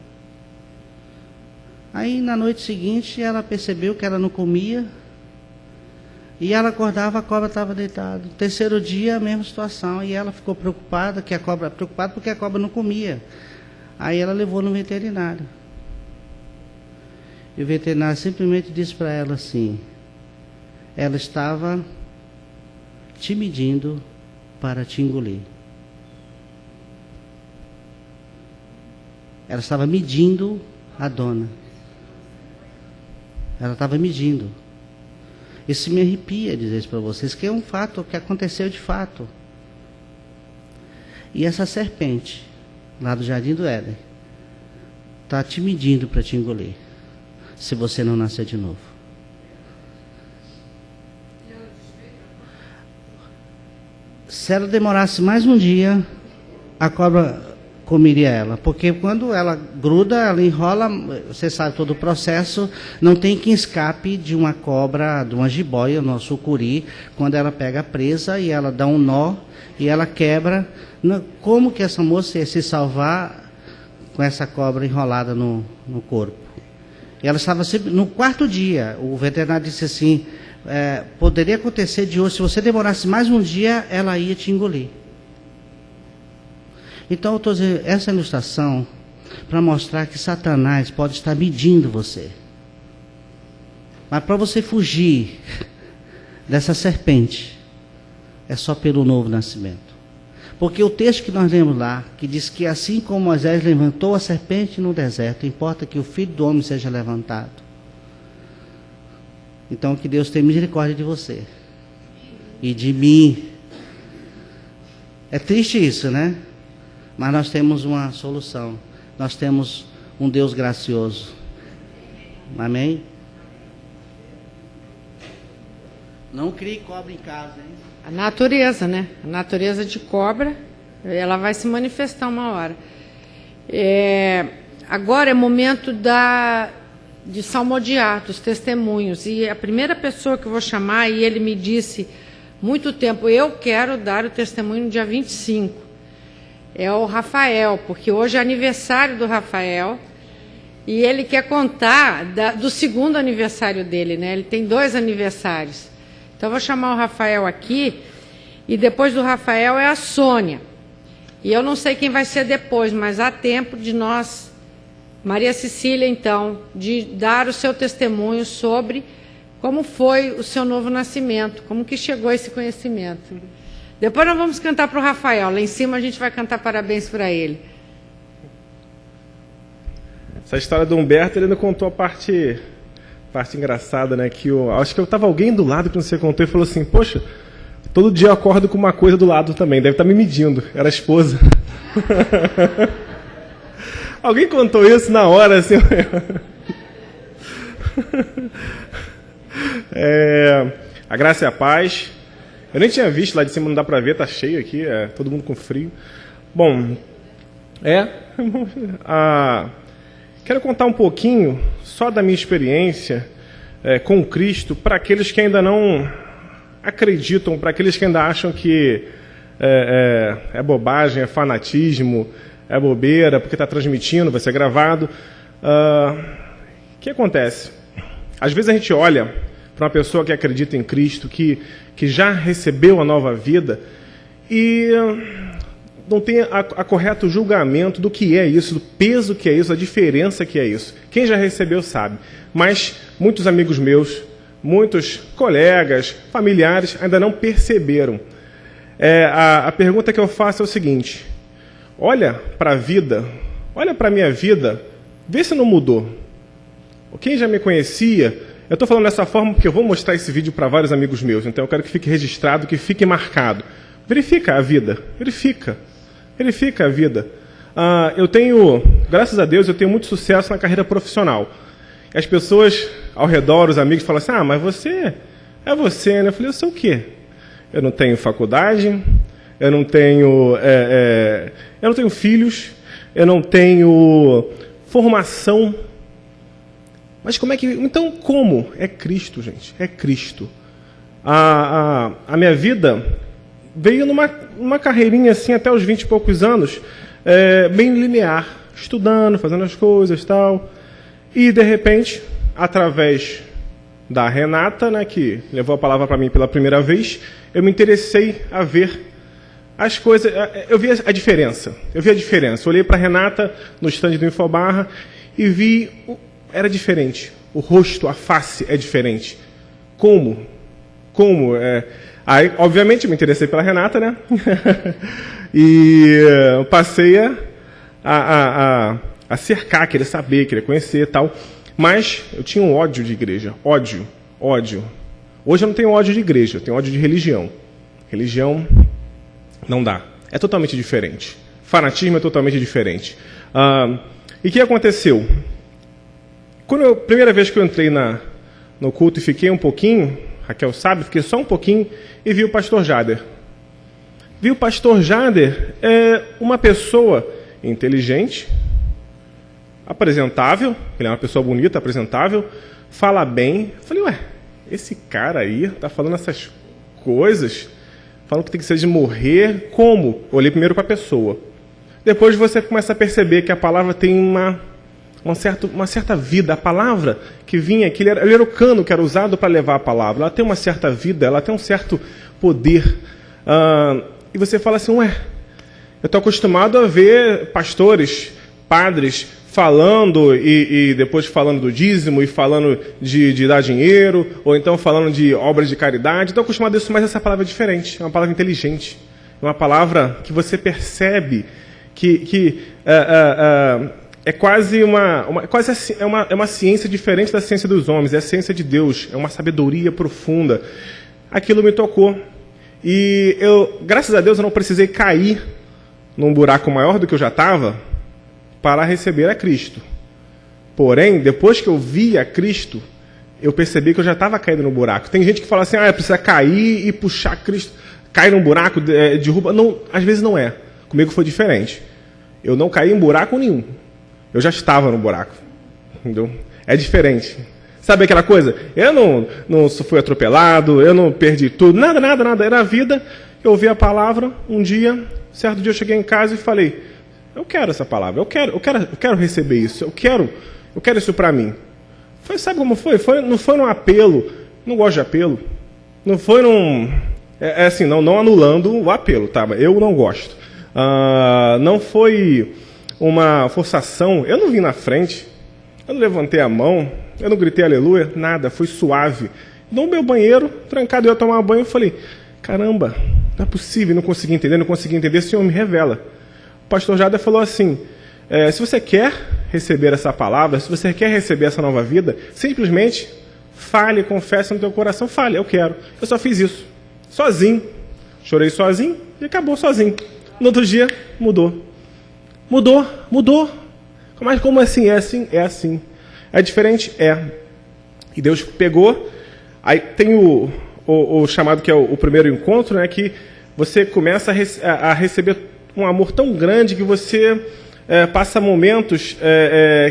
Aí na noite seguinte ela percebeu que ela não comia. E ela acordava, a cobra estava deitada. No terceiro dia, a mesma situação. E ela ficou preocupada, porque a cobra não comia. Aí ela levou no veterinário. E o veterinário simplesmente disse para ela assim: ela estava te medindo para te engolir. Ela estava medindo a dona. Ela estava medindo. Isso me arrepia dizer isso para vocês, que é um fato, que aconteceu de fato. E essa serpente, lá do Jardim do Éden, está te medindo para te engolir, se você não nascer de novo. Se ela demorasse mais um dia, a cobra comeria ela, porque quando ela gruda, ela enrola, você sabe todo o processo, não tem quem escape de uma cobra, de uma jiboia, no sucuri, quando ela pega a presa e ela dá um nó e ela quebra. Como que essa moça ia se salvar com essa cobra enrolada no corpo? E ela estava sempre, no quarto dia, o veterinário disse assim, poderia acontecer de hoje, se você demorasse mais um dia, ela ia te engolir. Então, eu estou dizendo essa ilustração para mostrar que Satanás pode estar medindo você. Mas para você fugir dessa serpente, é só pelo novo nascimento. Porque o texto que nós lemos lá, que diz que assim como Moisés levantou a serpente no deserto, importa que o Filho do Homem seja levantado. Então, que Deus tenha misericórdia de você e de mim. É triste isso, né? Mas nós temos uma solução. Nós temos um Deus gracioso. Amém? Não crie cobra em casa, hein? A natureza, né? A natureza de cobra, ela vai se manifestar uma hora. Agora é momento de salmodiar, dos testemunhos. E a primeira pessoa que eu vou chamar, e ele me disse muito tempo, eu quero dar o testemunho no dia 25. É o Rafael, porque hoje é aniversário do Rafael e ele quer contar do segundo aniversário dele, né? Ele tem 2 aniversários. Então, eu vou chamar o Rafael aqui e depois do Rafael é a Sônia. E eu não sei quem vai ser depois, mas há tempo de nós, Maria Cecília, então, de dar o seu testemunho sobre como foi o seu novo nascimento, como que chegou esse conhecimento. Depois nós vamos cantar para o Rafael. Lá em cima a gente vai cantar parabéns para ele. Essa história do Humberto, ele não contou a parte engraçada, né? Que acho que estava alguém do lado que não sei contou e falou assim, poxa, todo dia eu acordo com uma coisa do lado também, deve estar me medindo. Era a esposa. Alguém contou isso na hora, assim. A graça e a paz. Eu nem tinha visto, lá de cima não dá para ver, tá cheio aqui, todo mundo com frio. Bom, quero contar um pouquinho só da minha experiência com Cristo para aqueles que ainda não acreditam, para aqueles que ainda acham que é bobagem, é fanatismo, é bobeira, porque está transmitindo, vai ser gravado. O que acontece? Às vezes a gente olha para uma pessoa que acredita em Cristo, que já recebeu a nova vida, e não tem a correto julgamento do que é isso, do peso que é isso, da diferença que é isso. Quem já recebeu sabe. Mas muitos amigos meus, muitos colegas, familiares ainda não perceberam. A pergunta que eu faço é o seguinte: olha para a vida, olha para a minha vida, vê se não mudou. Quem já me conhecia, eu estou falando dessa forma porque eu vou mostrar esse vídeo para vários amigos meus, então eu quero que fique registrado, que fique marcado. Verifica a vida, verifica a vida. Eu tenho, graças a Deus, eu tenho muito sucesso na carreira profissional. As pessoas ao redor, os amigos, falam assim, mas você, é você, né? Eu falei, eu sou o quê? Eu não tenho faculdade, eu não tenho filhos, eu não tenho formação. Mas como é que... Então, como? É Cristo, gente. É Cristo. A minha vida veio numa carreirinha assim, até os 20 e poucos anos, bem linear. Estudando, fazendo as coisas e tal. E, de repente, através da Renata, né, que levou a palavra para mim pela primeira vez, eu me interessei a ver as coisas, eu vi a diferença. Eu olhei para a Renata no stand do Infobarra e vi, era diferente. O rosto, a face é diferente. Como? Aí, obviamente, me interessei pela Renata, né? E passei a cercar, querer saber, querer conhecer e tal. Mas eu tinha um ódio de igreja. Ódio. Hoje eu não tenho ódio de igreja, eu tenho ódio de religião. Religião não dá. É totalmente diferente. Fanatismo é totalmente diferente. E o que aconteceu? Primeira vez que eu entrei no culto e fiquei um pouquinho, Raquel sabe, fiquei só um pouquinho e vi o pastor Jader. Vi o pastor Jader, uma pessoa inteligente, apresentável, ele é uma pessoa bonita, apresentável, fala bem. Falei, ué, esse cara aí tá falando essas coisas, falando que tem que ser de morrer, como? Olhei primeiro para a pessoa. Depois você começa a perceber que a palavra tem uma certa vida. A palavra que vinha, ele era o cano que era usado para levar a palavra. Ela tem uma certa vida, ela tem um certo poder. E você fala assim, ué, eu estou acostumado a ver pastores, padres, falando e depois falando do dízimo e falando de dar dinheiro, ou então falando de obras de caridade. Estou acostumado a isso, mas essa palavra é diferente. É uma palavra inteligente. É uma palavra que você percebe que é quase uma ciência diferente da ciência dos homens. É a ciência de Deus. É uma sabedoria profunda. Aquilo me tocou. E graças a Deus, eu não precisei cair num buraco maior do que eu já estava para receber a Cristo. Porém, depois que eu vi a Cristo, eu percebi que eu já estava caindo no buraco. Tem gente que fala assim, precisa cair e puxar Cristo. Cai num buraco, derruba. Não, às vezes não é. Comigo foi diferente. Eu não caí em buraco nenhum. Eu já estava no buraco. Entendeu? É diferente. Sabe aquela coisa? Eu não fui atropelado, eu não perdi tudo, nada. Era a vida. Eu ouvi a palavra um dia, certo dia eu cheguei em casa e falei, eu quero essa palavra, eu quero receber isso, eu quero isso para mim. Sabe como foi? Não foi num apelo, não gosto de apelo, não foi num... assim, não anulando o apelo, tá? Eu não gosto. Não foi uma forçação, eu não vim na frente, eu não levantei a mão, eu não gritei aleluia, nada, foi suave. No meu banheiro, trancado, eu ia tomar banho, eu falei, caramba, não é possível, não consegui entender, o Senhor me revela. O pastor Jader falou assim, se você quer receber essa palavra, se você quer receber essa nova vida, simplesmente fale, confesse no teu coração, fale, eu quero. Eu só fiz isso, sozinho, chorei sozinho e acabou sozinho. No outro dia, mudou. Mas como assim? É assim. É diferente? É. E Deus pegou, aí tem o chamado que é o primeiro encontro, né, que você começa a receber um amor tão grande que você passa momentos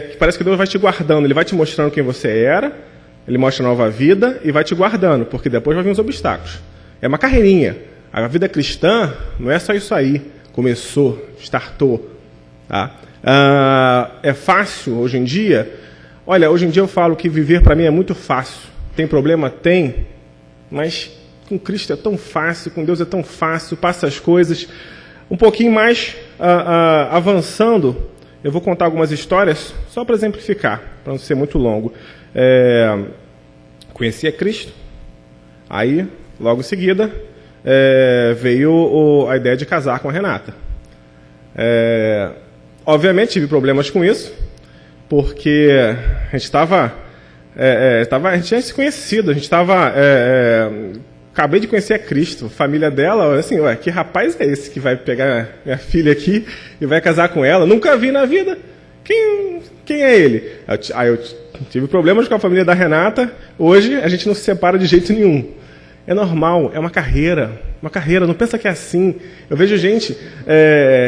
que parece que Deus vai te guardando, Ele vai te mostrando quem você era, Ele mostra a nova vida e vai te guardando, porque depois vai vir os obstáculos. É uma carreirinha. A vida cristã não é só isso aí. Começou, startou. Tá? É fácil hoje em dia? Olha, hoje em dia eu falo que viver para mim é muito fácil. Tem problema? Tem. Mas com Cristo é tão fácil, com Deus é tão fácil, passa as coisas. Um pouquinho mais avançando, eu vou contar algumas histórias, só para exemplificar, para não ser muito longo. Conheci a Cristo, aí, logo em seguida, veio a ideia de casar com a Renata. Obviamente, tive problemas com isso, porque a gente a gente tinha se conhecido, a gente estava... acabei de conhecer a Cristo, a família dela, assim, ué, que rapaz é esse que vai pegar minha filha aqui e vai casar com ela? Nunca vi na vida. Quem é ele? Aí eu tive problemas com a família da Renata, hoje a gente não se separa de jeito nenhum. É normal, é uma carreira, não pensa que é assim. Eu vejo gente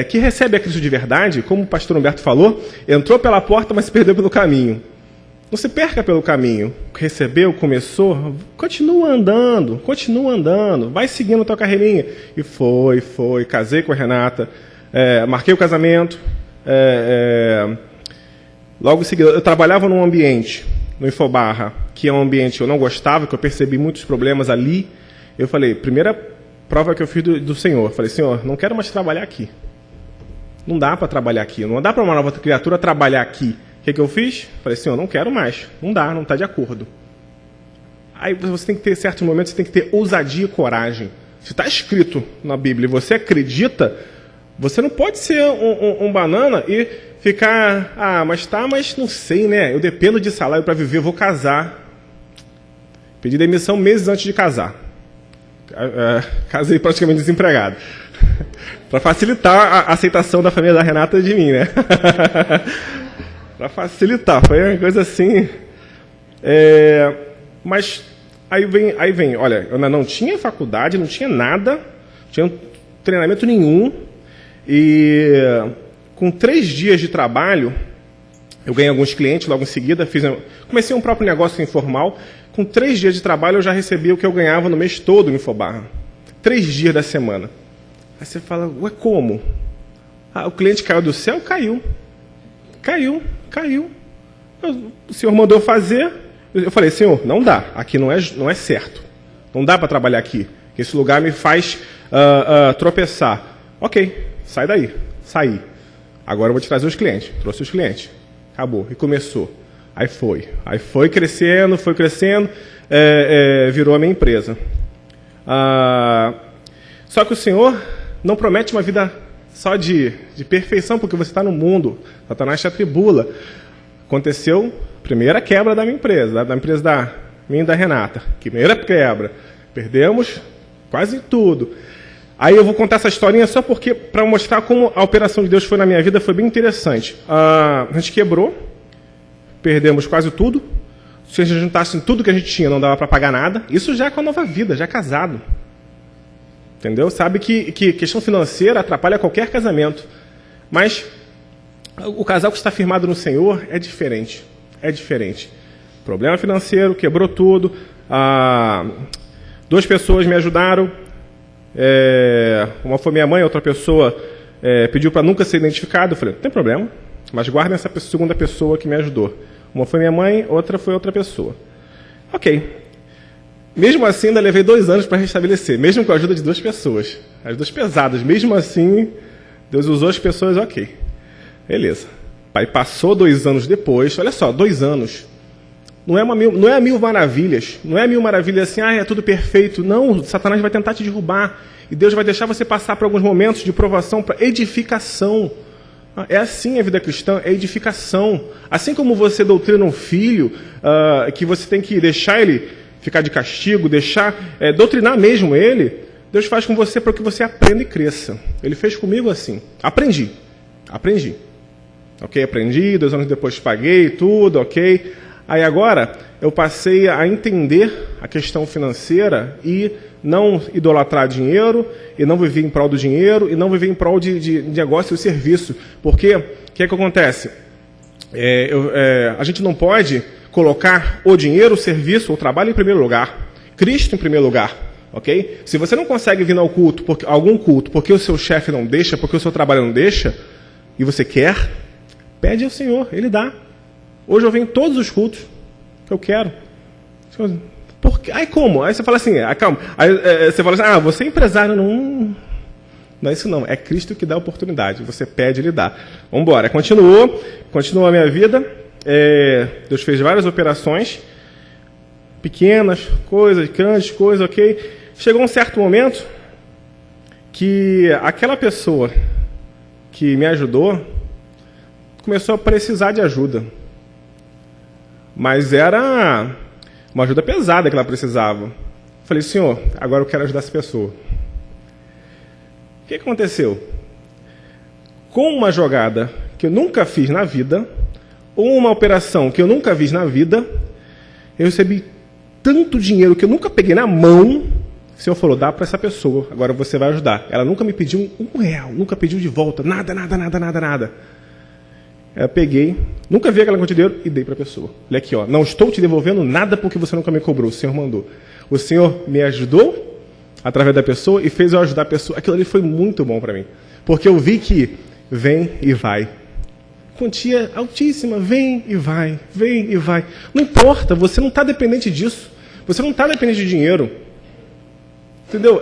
que recebe a Cristo de verdade, como o pastor Humberto falou, entrou pela porta, mas se perdeu pelo caminho. Não se perca pelo caminho. Recebeu, começou, continua andando, vai seguindo a tua carreirinha. E foi, casei com a Renata, marquei o casamento. Logo em seguida, eu trabalhava num ambiente no Infobarra, que é um ambiente que eu não gostava, que eu percebi muitos problemas ali, eu falei, primeira prova que eu fiz do Senhor, falei, Senhor, não quero mais trabalhar aqui. Não dá para trabalhar aqui, não dá para uma nova criatura trabalhar aqui. O que eu fiz? Falei, Senhor, não quero mais, não dá, não está de acordo. Aí você tem que ter, certos momentos, você tem que ter ousadia e coragem. Se está escrito na Bíblia e você acredita, você não pode ser um banana e ficar, mas não sei, né? Eu dependo de salário para viver, vou casar. Pedi demissão meses antes de casar. Casei praticamente desempregado. Para facilitar a aceitação da família da Renata de mim, né? Para facilitar, foi uma coisa assim. Mas aí vem, olha, eu não tinha faculdade, não tinha nada, não tinha treinamento nenhum. E com 3 dias de trabalho, eu ganhei alguns clientes logo em seguida, comecei um próprio negócio informal. Com 3 dias de trabalho, eu já recebi o que eu ganhava no mês todo no Infobarra. 3 dias da semana. Aí você fala, ué, como? O cliente caiu do céu? Caiu. O senhor mandou fazer. Eu falei, Senhor, não dá. Aqui não é certo. Não dá para trabalhar aqui. Esse lugar me faz tropeçar. Ok, sai daí. Saí. Agora eu vou te trazer os clientes. Trouxe os clientes. Acabou. E começou. Aí foi crescendo, virou a minha empresa. Só que o Senhor não promete uma vida só de perfeição, porque você está no mundo. Satanás te atribula. Aconteceu a primeira quebra da minha empresa, da empresa da minha e da Renata. Primeira quebra. Perdemos quase tudo. Aí eu vou contar essa historinha só porque para mostrar como a operação de Deus foi na minha vida, foi bem interessante. A gente quebrou, perdemos quase tudo. Se a gente juntasse tudo que a gente tinha, não dava para pagar nada. Isso já é com a nova vida, já casado. Entendeu? Sabe que questão financeira atrapalha qualquer casamento. Mas o casal que está firmado no Senhor é diferente. É diferente. Problema financeiro, quebrou tudo. 2 pessoas me ajudaram. Uma foi minha mãe, outra pessoa pediu para nunca ser identificado. Eu falei, não tem problema, mas guardem essa segunda pessoa que me ajudou. Uma foi minha mãe, outra foi outra pessoa. Ok. Mesmo assim, ainda levei 2 anos para restabelecer, mesmo com a ajuda de 2 pessoas. As 2 pesadas. Mesmo assim, Deus usou as pessoas, ok. Beleza. Pai, passou 2 anos depois, olha só, 2 anos. Não é 1000 maravilhas. Não é 1000 maravilhas assim, é tudo perfeito. Não, Satanás vai tentar te derrubar. E Deus vai deixar você passar por alguns momentos de provação para edificação. É assim a vida cristã, é edificação. Assim como você doutrina um filho, que você tem que deixar ele ficar de castigo, doutrinar mesmo ele, Deus faz com você para que você aprenda e cresça. Ele fez comigo assim. Aprendi. Ok, aprendi, 2 anos depois paguei tudo, ok. Aí agora eu passei a entender a questão financeira e não idolatrar dinheiro, e não viver em prol do dinheiro, e não viver em prol de negócio e serviço. Porque o que acontece? A gente não pode colocar o dinheiro, o serviço, o trabalho em primeiro lugar. Cristo em primeiro lugar. Ok? Se você não consegue vir ao culto, algum culto, porque o seu chefe não deixa, porque o seu trabalho não deixa, e você quer, pede ao Senhor, Ele dá. Hoje eu venho em todos os cultos que eu quero. Aí como? Aí você fala assim, calma. Aí você fala assim, você é empresário. Não é isso não. É Cristo que dá a oportunidade. Você pede, Ele dá. Vamos embora. Continuou a minha vida. Deus fez várias operações. Pequenas, coisas, grandes coisas, ok. Chegou um certo momento que aquela pessoa que me ajudou começou a precisar de ajuda. Mas era uma ajuda pesada que ela precisava. Falei, Senhor, agora eu quero ajudar essa pessoa. O que aconteceu? Com uma jogada que eu nunca fiz na vida, ou uma operação que eu nunca fiz na vida, eu recebi tanto dinheiro que eu nunca peguei na mão. O Senhor falou, dá para essa pessoa, agora você vai ajudar. Ela nunca me pediu R$1, nunca pediu de volta, nada. Eu peguei, nunca vi aquela quantia de dinheiro e dei para a pessoa. Olha aqui, não estou te devolvendo nada porque você nunca me cobrou, o Senhor mandou. O Senhor me ajudou através da pessoa e fez eu ajudar a pessoa. Aquilo ali foi muito bom para mim, porque eu vi que vem e vai. quantia altíssima, vem e vai, vem e vai. Não importa, você não está dependente disso. Você não está dependente de dinheiro. Entendeu?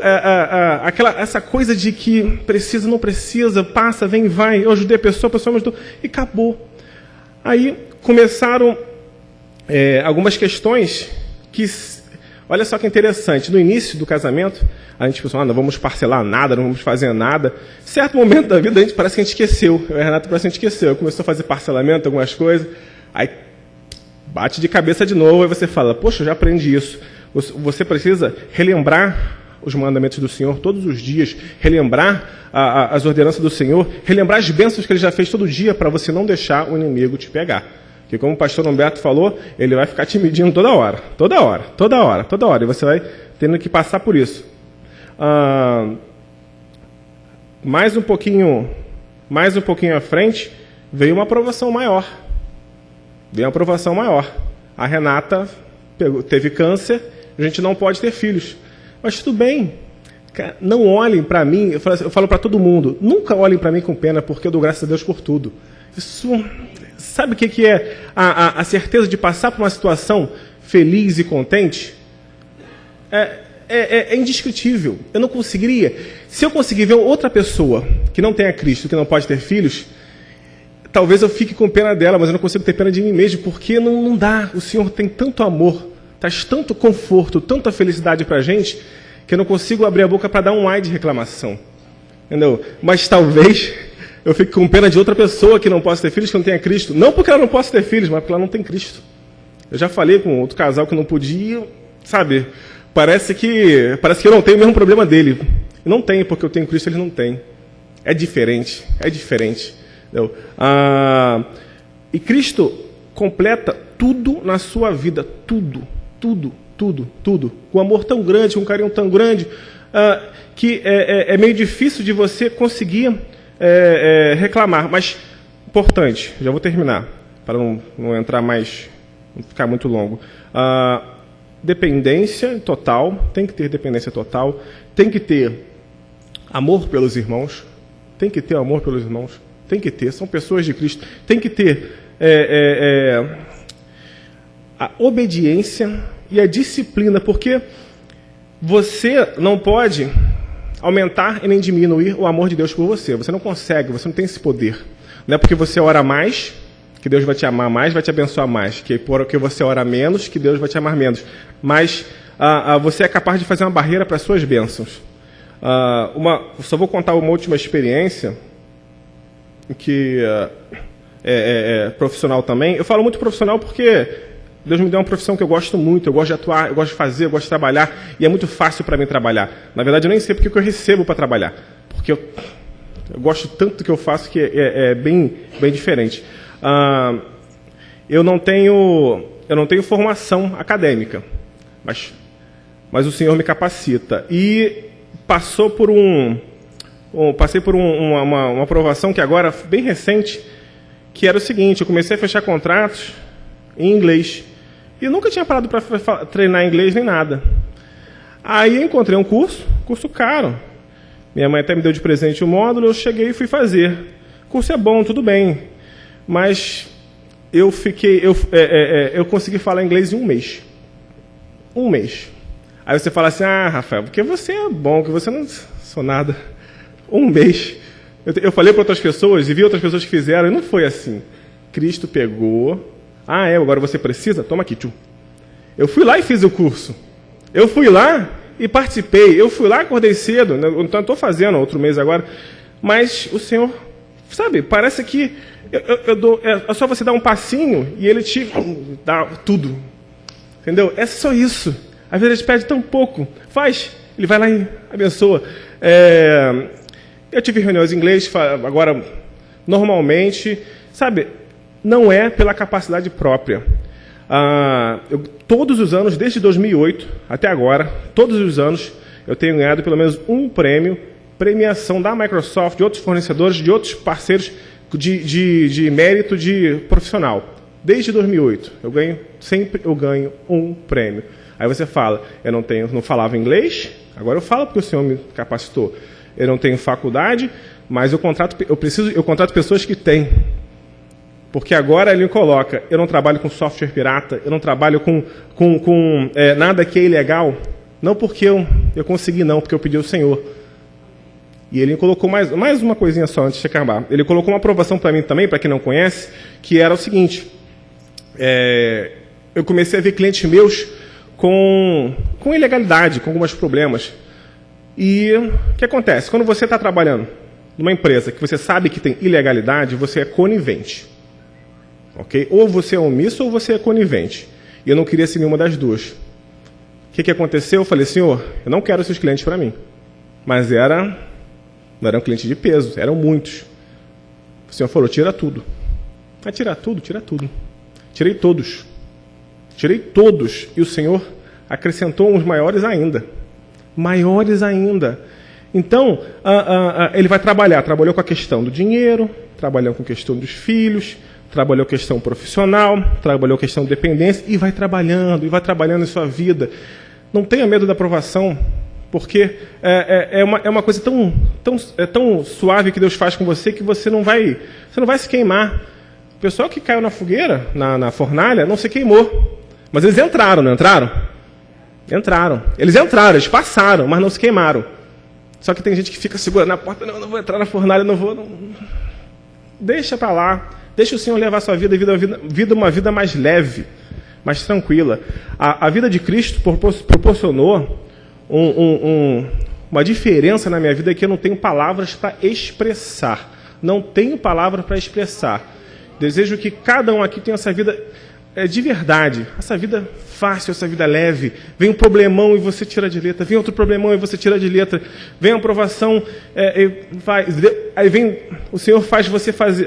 Essa coisa de que precisa, não precisa, passa, vem e vai. Eu ajudei a pessoa me ajudou. E acabou. Aí começaram algumas questões que... Olha só que interessante. No início do casamento, a gente pensou, não vamos parcelar nada, não vamos fazer nada. Em certo momento da vida, parece que a gente esqueceu. Eu e a Renata parece que a gente esqueceu. Começou a fazer parcelamento, algumas coisas. Aí bate de cabeça de novo. Aí você fala, poxa, eu já aprendi isso. Você precisa relembrar os mandamentos do Senhor todos os dias, relembrar as ordenanças do Senhor, relembrar as bênçãos que Ele já fez todo dia para você não deixar o inimigo te pegar. Porque como o pastor Humberto falou, ele vai ficar te medindo toda hora. E você vai tendo que passar por isso. Mais um pouquinho à frente, veio uma aprovação maior. A Renata teve câncer, a gente não pode ter filhos. Mas tudo bem, não olhem para mim, eu falo para todo mundo, nunca olhem para mim com pena, porque eu dou graças a Deus por tudo. Isso, sabe o que é a certeza de passar por uma situação feliz e contente? É indescritível. Eu não conseguiria. Se eu conseguir ver outra pessoa que não tenha Cristo, que não pode ter filhos, talvez eu fique com pena dela, mas eu não consigo ter pena de mim mesmo, porque não dá. O Senhor tem tanto amor, traz tanto conforto, tanta felicidade para a gente, que eu não consigo abrir a boca para dar um ai de reclamação. Entendeu? Mas talvez eu fique com pena de outra pessoa que não possa ter filhos, que não tenha Cristo. Não porque ela não possa ter filhos, mas porque ela não tem Cristo. Eu já falei com outro casal que não podia, sabe? Parece que eu não tenho o mesmo problema dele. Não tem, porque eu tenho Cristo, ele não tem. É diferente. Entendeu? E Cristo completa tudo na sua vida. Tudo. Com um amor tão grande, com um carinho tão grande, que é meio difícil de você conseguir reclamar. Mas, importante, já vou terminar, para não entrar mais, não ficar muito longo. Dependência total, tem que ter dependência total, tem que ter amor pelos irmãos, são pessoas de Cristo, tem que ter a obediência e a disciplina, porque você não pode aumentar e nem diminuir o amor de Deus por você. Você não consegue, você não tem esse poder. Não é porque você ora mais que Deus vai te amar mais, vai te abençoar mais. Que porque você ora menos, que Deus vai te amar menos. Mas você é capaz de fazer uma barreira para as suas bênçãos. Só vou contar uma última experiência, que é profissional também. Eu falo muito profissional porque Deus me deu uma profissão que eu gosto muito, eu gosto de atuar, eu gosto de fazer, eu gosto de trabalhar, e é muito fácil para mim trabalhar. Na verdade, eu nem sei porque que eu recebo para trabalhar, porque eu gosto tanto do que eu faço que é bem diferente. Eu não tenho formação acadêmica, mas o Senhor me capacita. E passei por uma aprovação que agora, bem recente, que era o seguinte: eu comecei a fechar contratos em inglês. E eu nunca tinha parado para treinar inglês nem nada. Aí eu encontrei um curso caro. Minha mãe até me deu de presente o módulo, eu cheguei e fui fazer. O curso é bom, tudo bem. Mas eu consegui falar inglês em um mês. Um mês. Aí você fala assim, Rafael, porque você é bom, que você não sou nada. Um mês. Eu falei para outras pessoas e vi outras pessoas que fizeram, e não foi assim. Cristo pegou... agora você precisa? Toma aqui, tio. Eu fui lá e fiz o curso. Eu fui lá e participei. Eu fui lá, acordei cedo. Então, estou fazendo outro mês agora. Mas o Senhor, sabe, parece que é só você dar um passinho e Ele te dá tudo. Entendeu? É só isso. Às vezes a gente pede tão pouco. Faz. Ele vai lá e abençoa. Eu tive reuniões em inglês agora, normalmente, sabe... Não é pela capacidade própria. Todos os anos, desde 2008 até agora, todos os anos, eu tenho ganhado pelo menos um premiação da Microsoft, de outros fornecedores, de outros parceiros de mérito de profissional. Desde 2008, sempre eu ganho um prêmio. Aí você fala, eu não falava inglês, agora eu falo porque o Senhor me capacitou. Eu não tenho faculdade, mas eu contrato pessoas que têm. Porque agora ele me coloca, eu não trabalho com software pirata, eu não trabalho com nada que é ilegal, não porque eu consegui, não, porque eu pedi ao Senhor. E ele colocou mais uma coisinha só antes de acabar. Ele colocou uma aprovação para mim também, para quem não conhece, que era o seguinte, eu comecei a ver clientes meus com ilegalidade, com alguns problemas. E o que acontece? Quando você está trabalhando numa empresa que você sabe que tem ilegalidade, você é conivente. Okay? Ou você é omisso ou você é conivente. E eu não queria ser nenhuma das duas. O que aconteceu? Eu falei, Senhor, eu não quero esses clientes para mim. Mas não eram clientes de peso, eram muitos. O Senhor falou, tira tudo. Vai tirar tudo? Tira tudo. Tirei todos. Tirei todos. E o Senhor acrescentou uns maiores ainda. Maiores ainda. Então, ele vai trabalhou com a questão do dinheiro, trabalhou com a questão dos filhos, trabalhou a questão profissional, trabalhou a questão de dependência, e vai trabalhando em sua vida. Não tenha medo da aprovação, porque é uma coisa tão suave que Deus faz com você que você não vai se queimar. O pessoal que caiu na fogueira, na fornalha, não se queimou. Mas eles entraram, não entraram? Entraram. Eles passaram, mas não se queimaram. Só que tem gente que fica segurando na porta, não vou entrar na fornalha, não vou. Não. Deixa para lá. Deixa o Senhor levar a sua vida, uma vida mais leve, mais tranquila. A vida de Cristo proporcionou uma diferença na minha vida que eu não tenho palavras para expressar. Não tenho palavras para expressar. Desejo que cada um aqui tenha essa vida de verdade, essa vida fácil, essa vida leve. Vem um problemão e você tira de letra, vem outro problemão e você tira de letra, vem a aprovação, aí vem o Senhor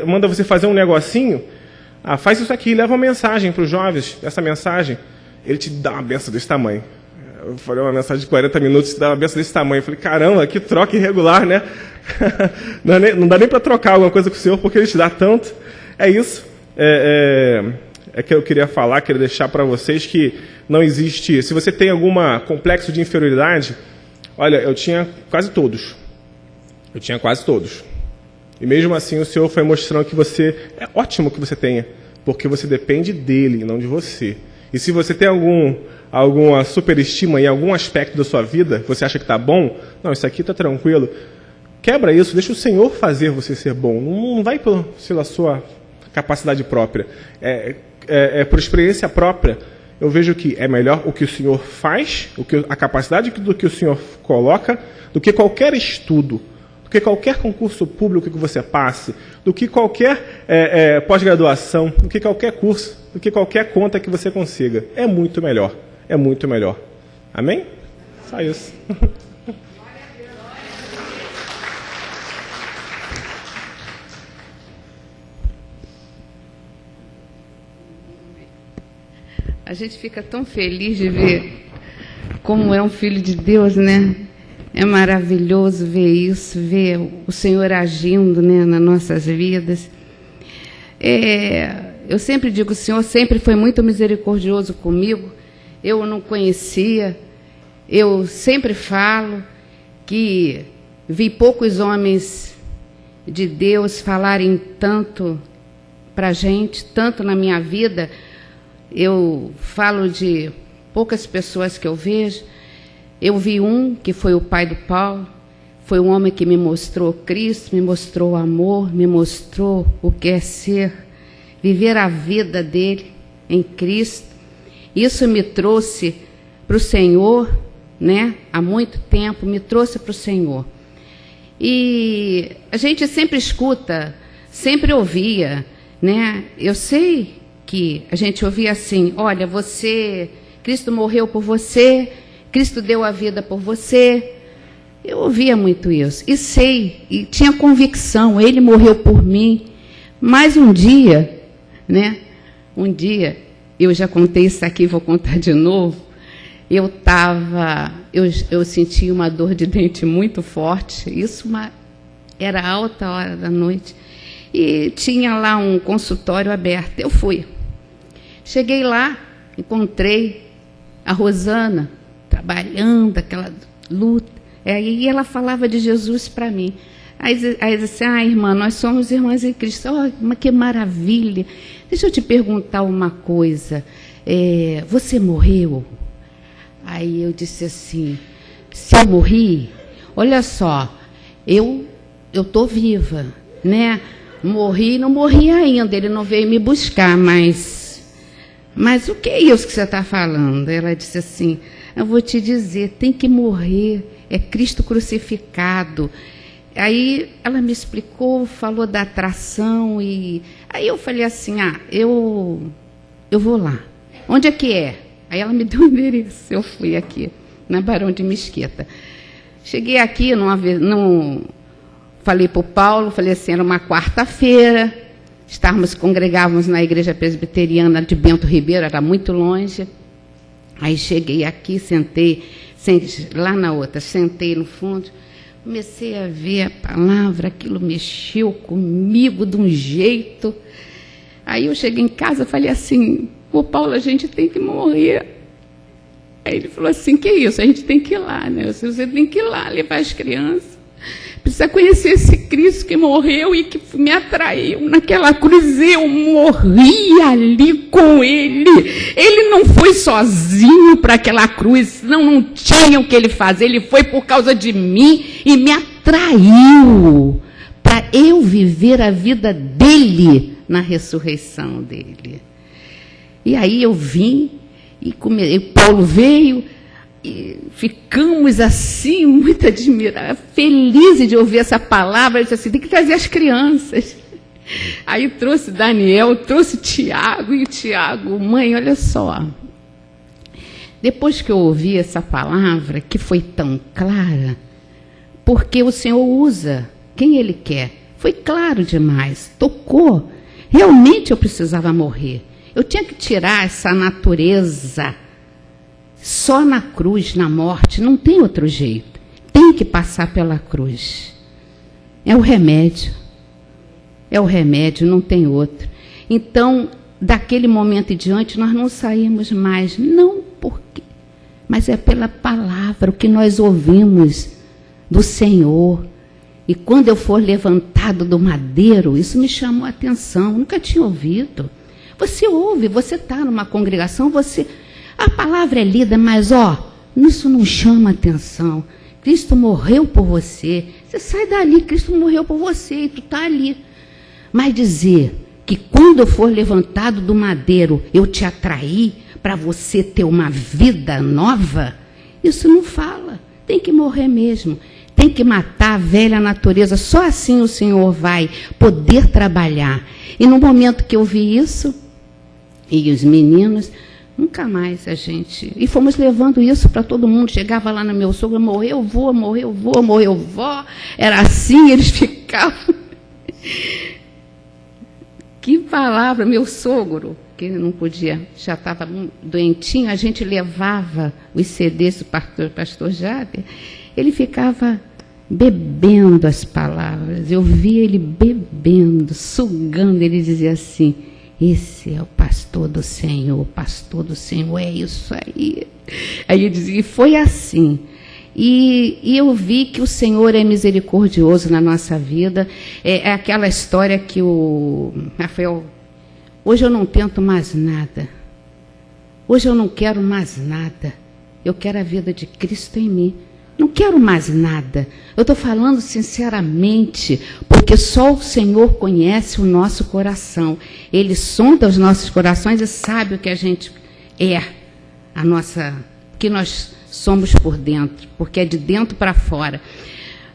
manda você fazer um negocinho, faz isso aqui, leva uma mensagem para os jovens, essa mensagem, ele te dá uma benção desse tamanho. Eu falei uma mensagem de 40 minutos, te dá uma benção desse tamanho. Eu falei, caramba, que troca irregular, né? Não dá nem para trocar alguma coisa com o Senhor, porque ele te dá tanto. É isso. É que eu queria deixar para vocês que não existe... Se você tem algum complexo de inferioridade, olha, eu tinha quase todos. E mesmo assim o Senhor foi mostrando que é ótimo que você tenha, porque você depende dele, não de você. E se você tem alguma superestima em algum aspecto da sua vida, você acha que está bom, não, isso aqui está tranquilo, quebra isso, deixa o Senhor fazer você ser bom. Não vai pela sua capacidade própria. Por experiência própria, eu vejo que é melhor o que o Senhor faz, a capacidade do que o Senhor coloca, do que qualquer estudo, do que qualquer concurso público que você passe, do que qualquer pós-graduação, do que qualquer curso, do que qualquer conta que você consiga. É muito melhor. Amém? Só isso. A gente fica tão feliz de ver como é um filho de Deus, né? É maravilhoso ver isso, ver o Senhor agindo, né, nas nossas vidas. Eu sempre digo, o Senhor sempre foi muito misericordioso comigo. Eu não conhecia. Eu sempre falo que vi poucos homens de Deus falarem tanto para a gente, tanto na minha vida. Eu falo de poucas pessoas que eu vejo. Eu vi um que foi o pai do Paulo, foi um homem que me mostrou Cristo, me mostrou o amor, me mostrou o que é viver a vida dele em Cristo. Isso me trouxe para o Senhor, né? Há muito tempo, me trouxe para o Senhor. E a gente sempre escuta, sempre ouvia, né? Eu sei que a gente ouvia assim, olha, Cristo morreu por você, Cristo deu a vida por você. Eu ouvia muito isso, e sei, e tinha convicção, ele morreu por mim. Mas um dia, né? Eu já contei isso aqui, vou contar de novo. Eu senti uma dor de dente muito forte, era alta hora da noite, e tinha lá um consultório aberto. Eu fui. Cheguei lá, encontrei a Rosana, trabalhando, aquela luta. E ela falava de Jesus para mim. Aí diz assim, irmã, nós somos irmãs em Cristo. Mas que maravilha. Deixa eu te perguntar uma coisa. Você morreu? Aí eu disse assim, se eu morri, olha só, eu estou viva, né? Não morri ainda, ele não veio me buscar, mas o que é isso que você está falando? Ela disse assim, eu vou te dizer, tem que morrer, é Cristo crucificado. Aí ela me explicou, falou da atração, e aí eu falei assim, eu vou lá. Onde é que é? Aí ela me deu o endereço, eu fui aqui, na Barão de Mesquita. Cheguei aqui, falei para o Paulo, falei assim, era uma quarta-feira, congregávamos na igreja presbiteriana de Bento Ribeiro, era muito longe. Aí cheguei aqui, sentei lá na outra, sentei no fundo, comecei a ver a palavra, aquilo mexeu comigo de um jeito. Aí eu cheguei em casa e falei assim, Paulo, a gente tem que morrer. Aí ele falou assim, que isso? A gente tem que ir lá, né? Você tem que ir lá levar as crianças. Precisa conhecer esse Cristo que morreu e que me atraiu naquela cruz. Eu morri ali com ele. Ele não foi sozinho para aquela cruz. Não tinha o que ele fazer. Ele foi por causa de mim e me atraiu para eu viver a vida dele na ressurreição dele. E aí eu vim, e Paulo veio, e ficamos assim, muito admirados, felizes de ouvir essa palavra. Ele disse assim, tem que trazer as crianças. Aí trouxe Daniel, trouxe Tiago, e Tiago, mãe, olha só. Depois que eu ouvi essa palavra, que foi tão clara, porque o Senhor usa quem Ele quer. Foi claro demais, tocou. Realmente eu precisava morrer. Eu tinha que tirar essa natureza. Só na cruz, na morte, não tem outro jeito. Tem que passar pela cruz. É o remédio. É o remédio, não tem outro. Então, daquele momento em diante, nós não saímos mais. Não porque, mas é pela palavra, o que nós ouvimos do Senhor. E quando eu for levantado do madeiro, isso me chamou a atenção. Nunca tinha ouvido. Você ouve, você está numa congregação, a palavra é lida, mas isso não chama atenção. Cristo morreu por você. Você sai dali, Cristo morreu por você e tu está ali. Mas dizer que quando eu for levantado do madeiro, eu te atraí para você ter uma vida nova, isso não fala. Tem que morrer mesmo. Tem que matar a velha natureza. Só assim o Senhor vai poder trabalhar. E no momento que eu vi isso, e os meninos, nunca mais a gente... E fomos levando isso para todo mundo. Chegava lá no meu sogro, morreu vô, morreu vô, morreu vó. Era assim, eles ficavam... Que palavra, meu sogro, que não podia, já estava doentinho, a gente levava os CDs do pastor Jader, ele ficava bebendo as palavras. Eu via ele bebendo, sugando, ele dizia assim, esse é o pastor do Senhor, é isso aí. Aí ele dizia, e foi assim. E eu vi que o Senhor é misericordioso na nossa vida. É aquela história que o Rafael, hoje eu não tento mais nada. Hoje eu não quero mais nada. Eu quero a vida de Cristo em mim. Não quero mais nada. Eu estou falando sinceramente, porque só o Senhor conhece o nosso coração. Ele sonda os nossos corações e sabe o que a gente é, que nós somos por dentro, porque é de dentro para fora.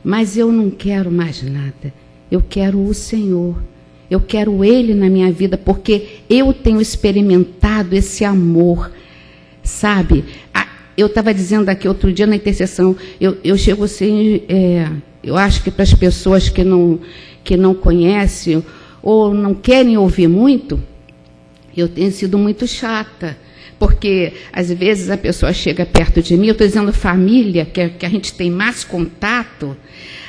Mas eu não quero mais nada. Eu quero o Senhor. Eu quero Ele na minha vida, porque eu tenho experimentado esse amor, sabe? Eu estava dizendo aqui outro dia na intercessão, eu chego assim, eu acho que para as pessoas que não conhecem ou não querem ouvir muito, eu tenho sido muito chata, porque às vezes a pessoa chega perto de mim, eu estou dizendo família, que a gente tem mais contato,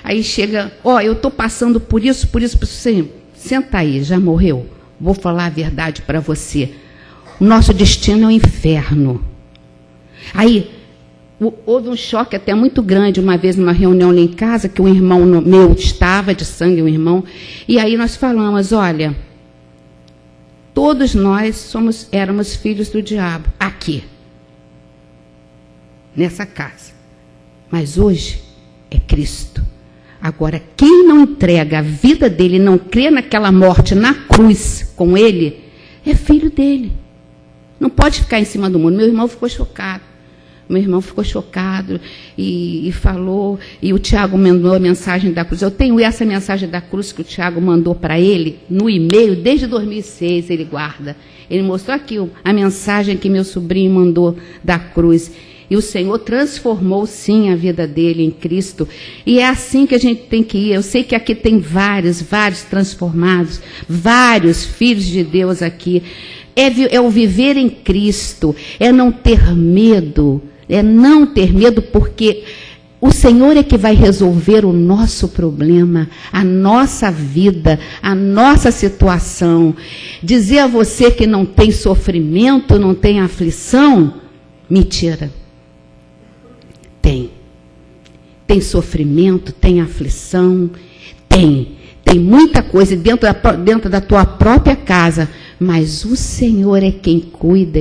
aí chega, eu estou passando por isso, senta aí, já morreu, vou falar a verdade para você, o nosso destino é o inferno. Aí, houve um choque até muito grande uma vez numa reunião lá em casa, que um irmão meu estava de sangue, um irmão, e aí nós falamos, olha, todos nós éramos filhos do diabo, aqui, nessa casa. Mas hoje é Cristo. Agora, quem não entrega a vida dele, não crê naquela morte na cruz com ele, é filho dele. Não pode ficar em cima do mundo. Meu irmão ficou chocado. E falou, e o Tiago mandou a mensagem da cruz. Eu tenho essa mensagem da cruz que o Tiago mandou para ele no e-mail, desde 2006 ele guarda. Ele mostrou aqui a mensagem que meu sobrinho mandou da cruz. E o Senhor transformou, sim, a vida dele em Cristo. E é assim que a gente tem que ir. Eu sei que aqui tem vários transformados, vários filhos de Deus aqui. É o viver em Cristo, é não ter medo, porque o Senhor é que vai resolver o nosso problema, a nossa vida, a nossa situação. Dizer a você que não tem sofrimento, não tem aflição, mentira. Tem sofrimento, tem aflição, tem muita coisa dentro da tua própria casa, mas o Senhor é quem cuida.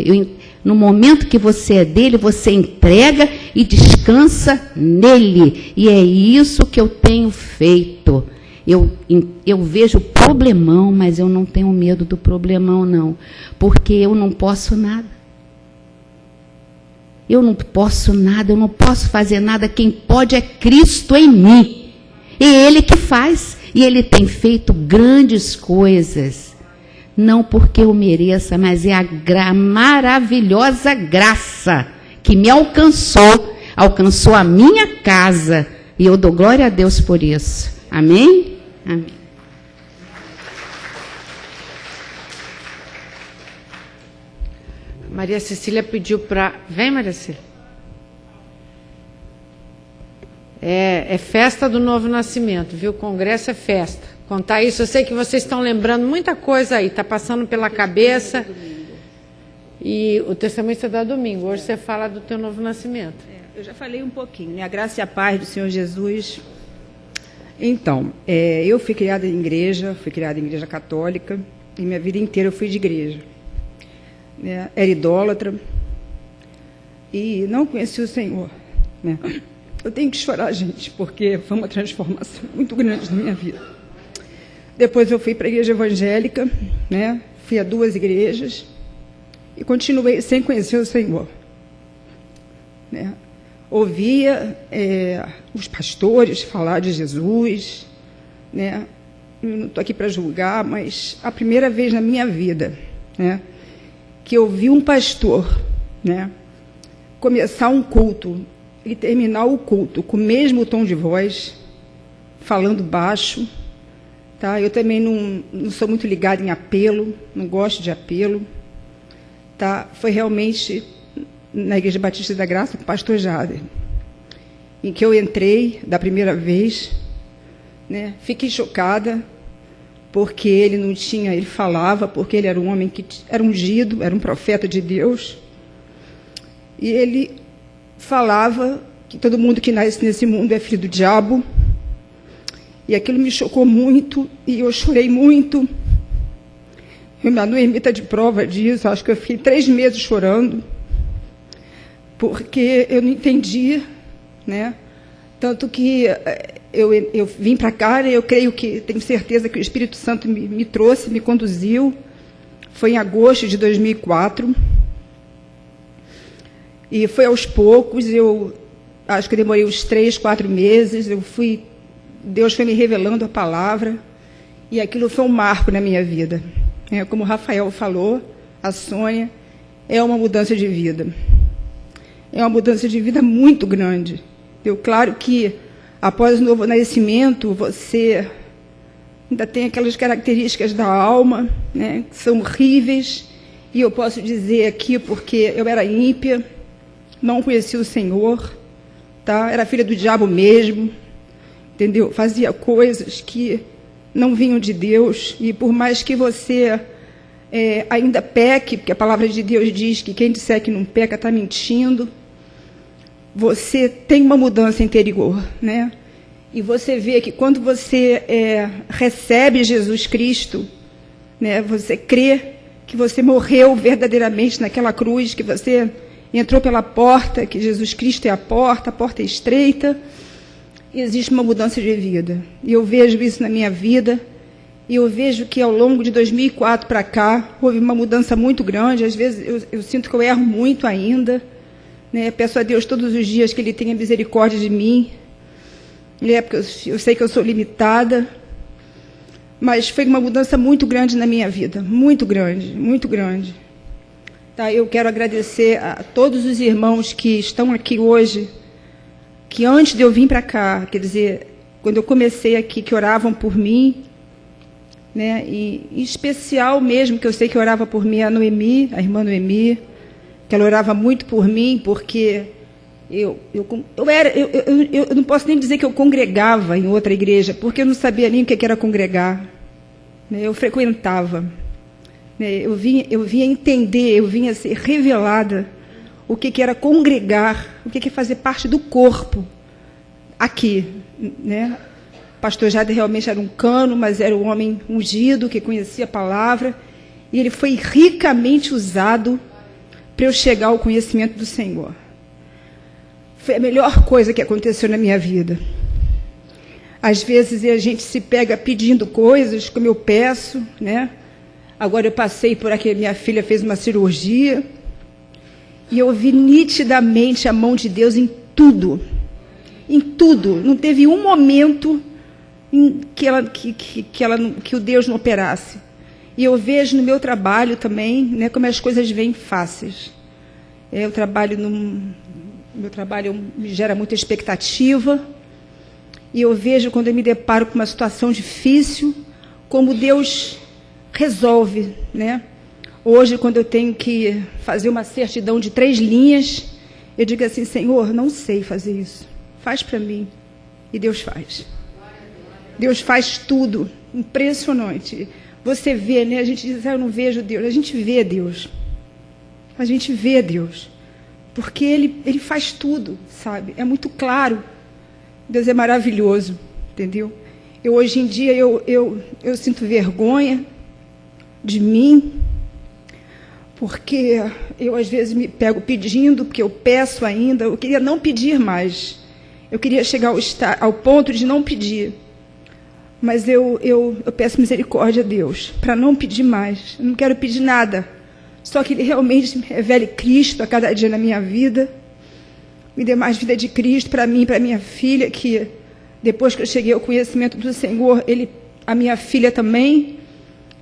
No momento que você é dele, você entrega e descansa nele, e é isso que eu tenho feito. Eu vejo problemão, mas eu não tenho medo do problemão, não, porque eu não posso nada. Eu não posso nada, eu não posso fazer nada. Quem pode é Cristo em mim. É Ele que faz. E Ele tem feito grandes coisas. Não porque eu mereça, mas é a maravilhosa graça que me alcançou a minha casa. E eu dou glória a Deus por isso. Amém? Amém. Maria Cecília pediu para... Vem, Maria Cecília. É festa do novo nascimento, viu? O congresso é festa. Contar isso, eu sei que vocês estão lembrando muita coisa aí, está passando pela cabeça. E o testemunho você dá domingo. Hoje você fala do teu novo nascimento. Eu já falei um pouquinho, né? A graça e a paz do Senhor Jesus. Então, eu fui criada em igreja católica, e minha vida inteira eu fui de igreja. Né? Era idólatra e não conheci o Senhor. Né? Eu tenho que chorar, gente, porque foi uma transformação muito grande na minha vida. Depois eu fui para a igreja evangélica, né? Fui a 2 igrejas e continuei sem conhecer o Senhor. Né? Ouvia os pastores falar de Jesus, né? Eu não estou aqui para julgar, mas a primeira vez na minha vida, né, que eu vi um pastor, né, começar um culto e terminar o culto com o mesmo tom de voz, falando baixo, tá? Eu também não sou muito ligada em apelo, não gosto de apelo, tá? Foi realmente na Igreja Batista da Graça com o pastor Jader, em que eu entrei da primeira vez, né? Fiquei chocada, porque ele falava, porque ele era um homem que era ungido, era um profeta de Deus, e ele falava que todo mundo que nasce nesse mundo é filho do diabo, e aquilo me chocou muito, e eu chorei muito. Minha Noemita de prova disso, acho que eu fiquei 3 meses chorando, porque eu não entendia, né? Tanto que eu vim para cá, eu creio que, tenho certeza que o Espírito Santo me trouxe, me conduziu. Foi em agosto de 2004. E foi aos poucos, eu acho que demorei uns 3, 4 meses, Deus foi me revelando a palavra, e aquilo foi um marco na minha vida. Como o Rafael falou, a Sônia, é uma mudança de vida. É uma mudança de vida muito grande. Claro que, após o novo nascimento, você ainda tem aquelas características da alma, né, que são horríveis, e eu posso dizer aqui porque eu era ímpia, não conhecia o Senhor, tá? Era filha do diabo mesmo, entendeu? Fazia coisas que não vinham de Deus, e por mais que você ainda peque, porque a palavra de Deus diz que quem disser que não peca está mentindo, você tem uma mudança interior, né? E você vê que quando você recebe Jesus Cristo, né, você crê que você morreu verdadeiramente naquela cruz, que você entrou pela porta, que Jesus Cristo é a porta é estreita, e existe uma mudança de vida. E eu vejo isso na minha vida, e eu vejo que ao longo de 2004 para cá, houve uma mudança muito grande. Às vezes eu sinto que eu erro muito ainda, né? Peço a Deus todos os dias que Ele tenha misericórdia de mim, porque eu sei que eu sou limitada, mas foi uma mudança muito grande na minha vida, muito grande, muito grande. Tá, eu quero agradecer a todos os irmãos que estão aqui hoje, que antes de eu vir para cá, quer dizer, quando eu comecei aqui, que oravam por mim, né, e em especial mesmo, que eu sei que orava por mim, a Noemi, a irmã Noemi, que ela orava muito por mim, porque eu não posso nem dizer que eu congregava em outra igreja, porque eu não sabia nem o que era congregar, né, eu frequentava, né, eu vinha entender, eu vinha ser revelada o que era congregar, o que é fazer parte do corpo aqui, né? O pastor Jader realmente era um cano, mas era um homem ungido, que conhecia a palavra, e ele foi ricamente usado para eu chegar ao conhecimento do Senhor. Foi a melhor coisa que aconteceu na minha vida. Às vezes a gente se pega pedindo coisas, como eu peço, né? Agora eu passei por aqui, minha filha fez uma cirurgia, e eu vi nitidamente a mão de Deus em tudo. Em tudo. Não teve um momento em que o Deus não operasse. E eu vejo no meu trabalho também, né, como as coisas vêm fáceis. Meu trabalho me gera muita expectativa. E eu vejo, quando eu me deparo com uma situação difícil, como Deus resolve, né? Hoje, quando eu tenho que fazer uma certidão de 3 linhas, eu digo assim: Senhor, não sei fazer isso. Faz para mim. E Deus faz. Deus faz tudo. Impressionante. Você vê, né? A gente diz, eu não vejo Deus. A gente vê Deus. A gente vê Deus. Porque Ele faz tudo, sabe? É muito claro. Deus é maravilhoso, entendeu? Hoje em dia, eu sinto vergonha de mim, porque eu às vezes me pego pedindo, porque eu peço ainda. Eu queria não pedir mais. Eu queria chegar ao ponto de não pedir. Mas eu peço misericórdia a Deus, para não pedir mais. Eu não quero pedir nada. Só que Ele realmente me revele Cristo a cada dia na minha vida. Me dê mais vida de Cristo para mim e para minha filha, que depois que eu cheguei ao conhecimento do Senhor, a minha filha também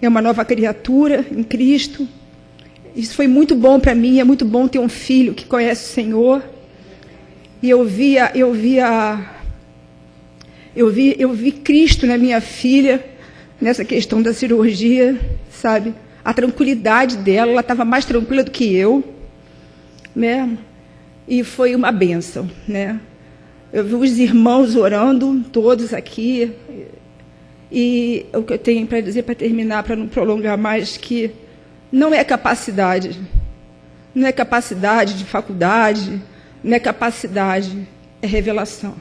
é uma nova criatura em Cristo. Isso foi muito bom para mim. É muito bom ter um filho que conhece o Senhor. E eu vi Cristo na minha filha, nessa questão da cirurgia, sabe? A tranquilidade dela, ela estava mais tranquila do que eu, né? E foi uma bênção, né? Eu vi os irmãos orando, todos aqui, e o que eu tenho para dizer, para terminar, para não prolongar mais, que não é capacidade de faculdade, não é capacidade, é revelação.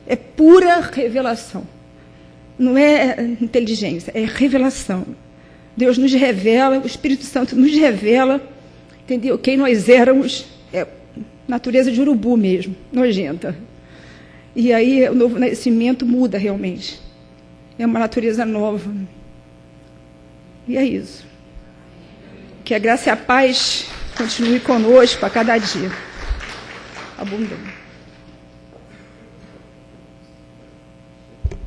É pura revelação. Não é inteligência, é revelação. Deus nos revela, o Espírito Santo nos revela, entendeu? Quem nós éramos, é natureza de urubu mesmo, nojenta. E aí o novo nascimento muda realmente. É uma natureza nova. E é isso. Que a graça e a paz continue conosco a cada dia. Abundante.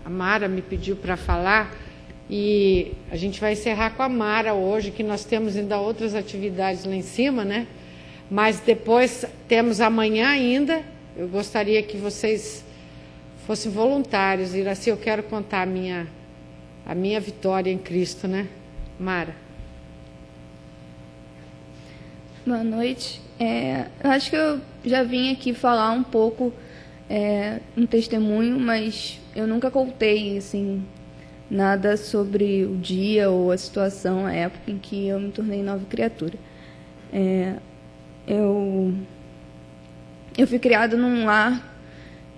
A Mara me pediu para falar e a gente vai encerrar com a Mara hoje, que nós temos ainda outras atividades lá em cima, né? Mas depois temos amanhã ainda. Eu gostaria que vocês fossem voluntários. Iraci, eu quero contar a minha vitória em Cristo, né? Mara. Boa noite. Eu acho que eu já vim aqui falar um pouco um testemunho, mas eu nunca contei assim, nada sobre o dia ou a situação, a época em que eu me tornei nova criatura. Eu eu fui criada num lar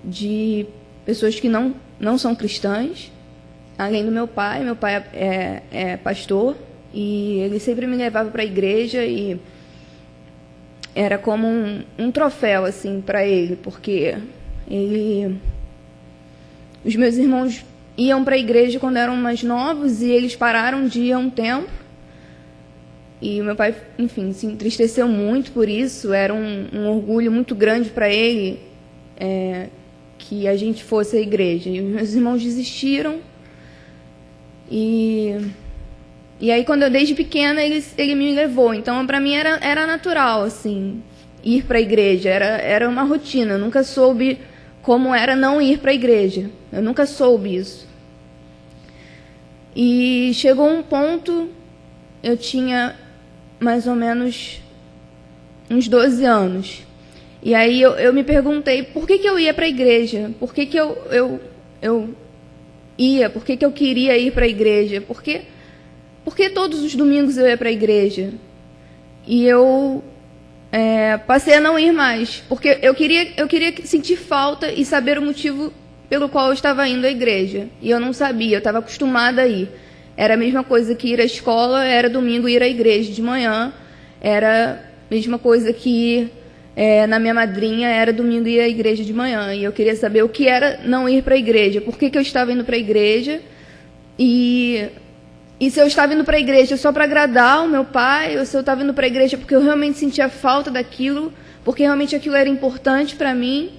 de pessoas que não são cristãs, além do meu pai. Meu pai é pastor e ele sempre me levava para a igreja e era como um troféu assim para ele, porque os meus irmãos iam para a igreja quando eram mais novos e eles pararam de ir há um tempo. E meu pai, enfim, se entristeceu muito por isso. Era um orgulho muito grande para ele que a gente fosse à igreja. E os meus irmãos desistiram. E aí, quando eu, desde pequena, ele me levou. Então, para mim, era natural, assim, ir para a igreja. Era uma rotina. Eu nunca soube como era não ir para a igreja. Eu nunca soube isso. E chegou um ponto, eu tinha mais ou menos uns 12 anos. E aí eu me perguntei por que eu ia para a igreja? Por que eu ia? Por que eu queria ir para a igreja? Por que todos os domingos eu ia para a igreja? E eu passei a não ir mais, porque eu queria sentir falta e saber o motivo pelo qual eu estava indo à igreja. E eu não sabia, eu estava acostumada a ir. Era a mesma coisa que ir à escola, era domingo ir à igreja de manhã. Era a mesma coisa que na minha madrinha, era domingo ir à igreja de manhã. E eu queria saber o que era não ir para a igreja. Por que eu estava indo para a igreja? E se eu estava indo para a igreja só para agradar o meu pai, ou se eu estava indo para a igreja porque eu realmente sentia falta daquilo, porque realmente aquilo era importante para mim.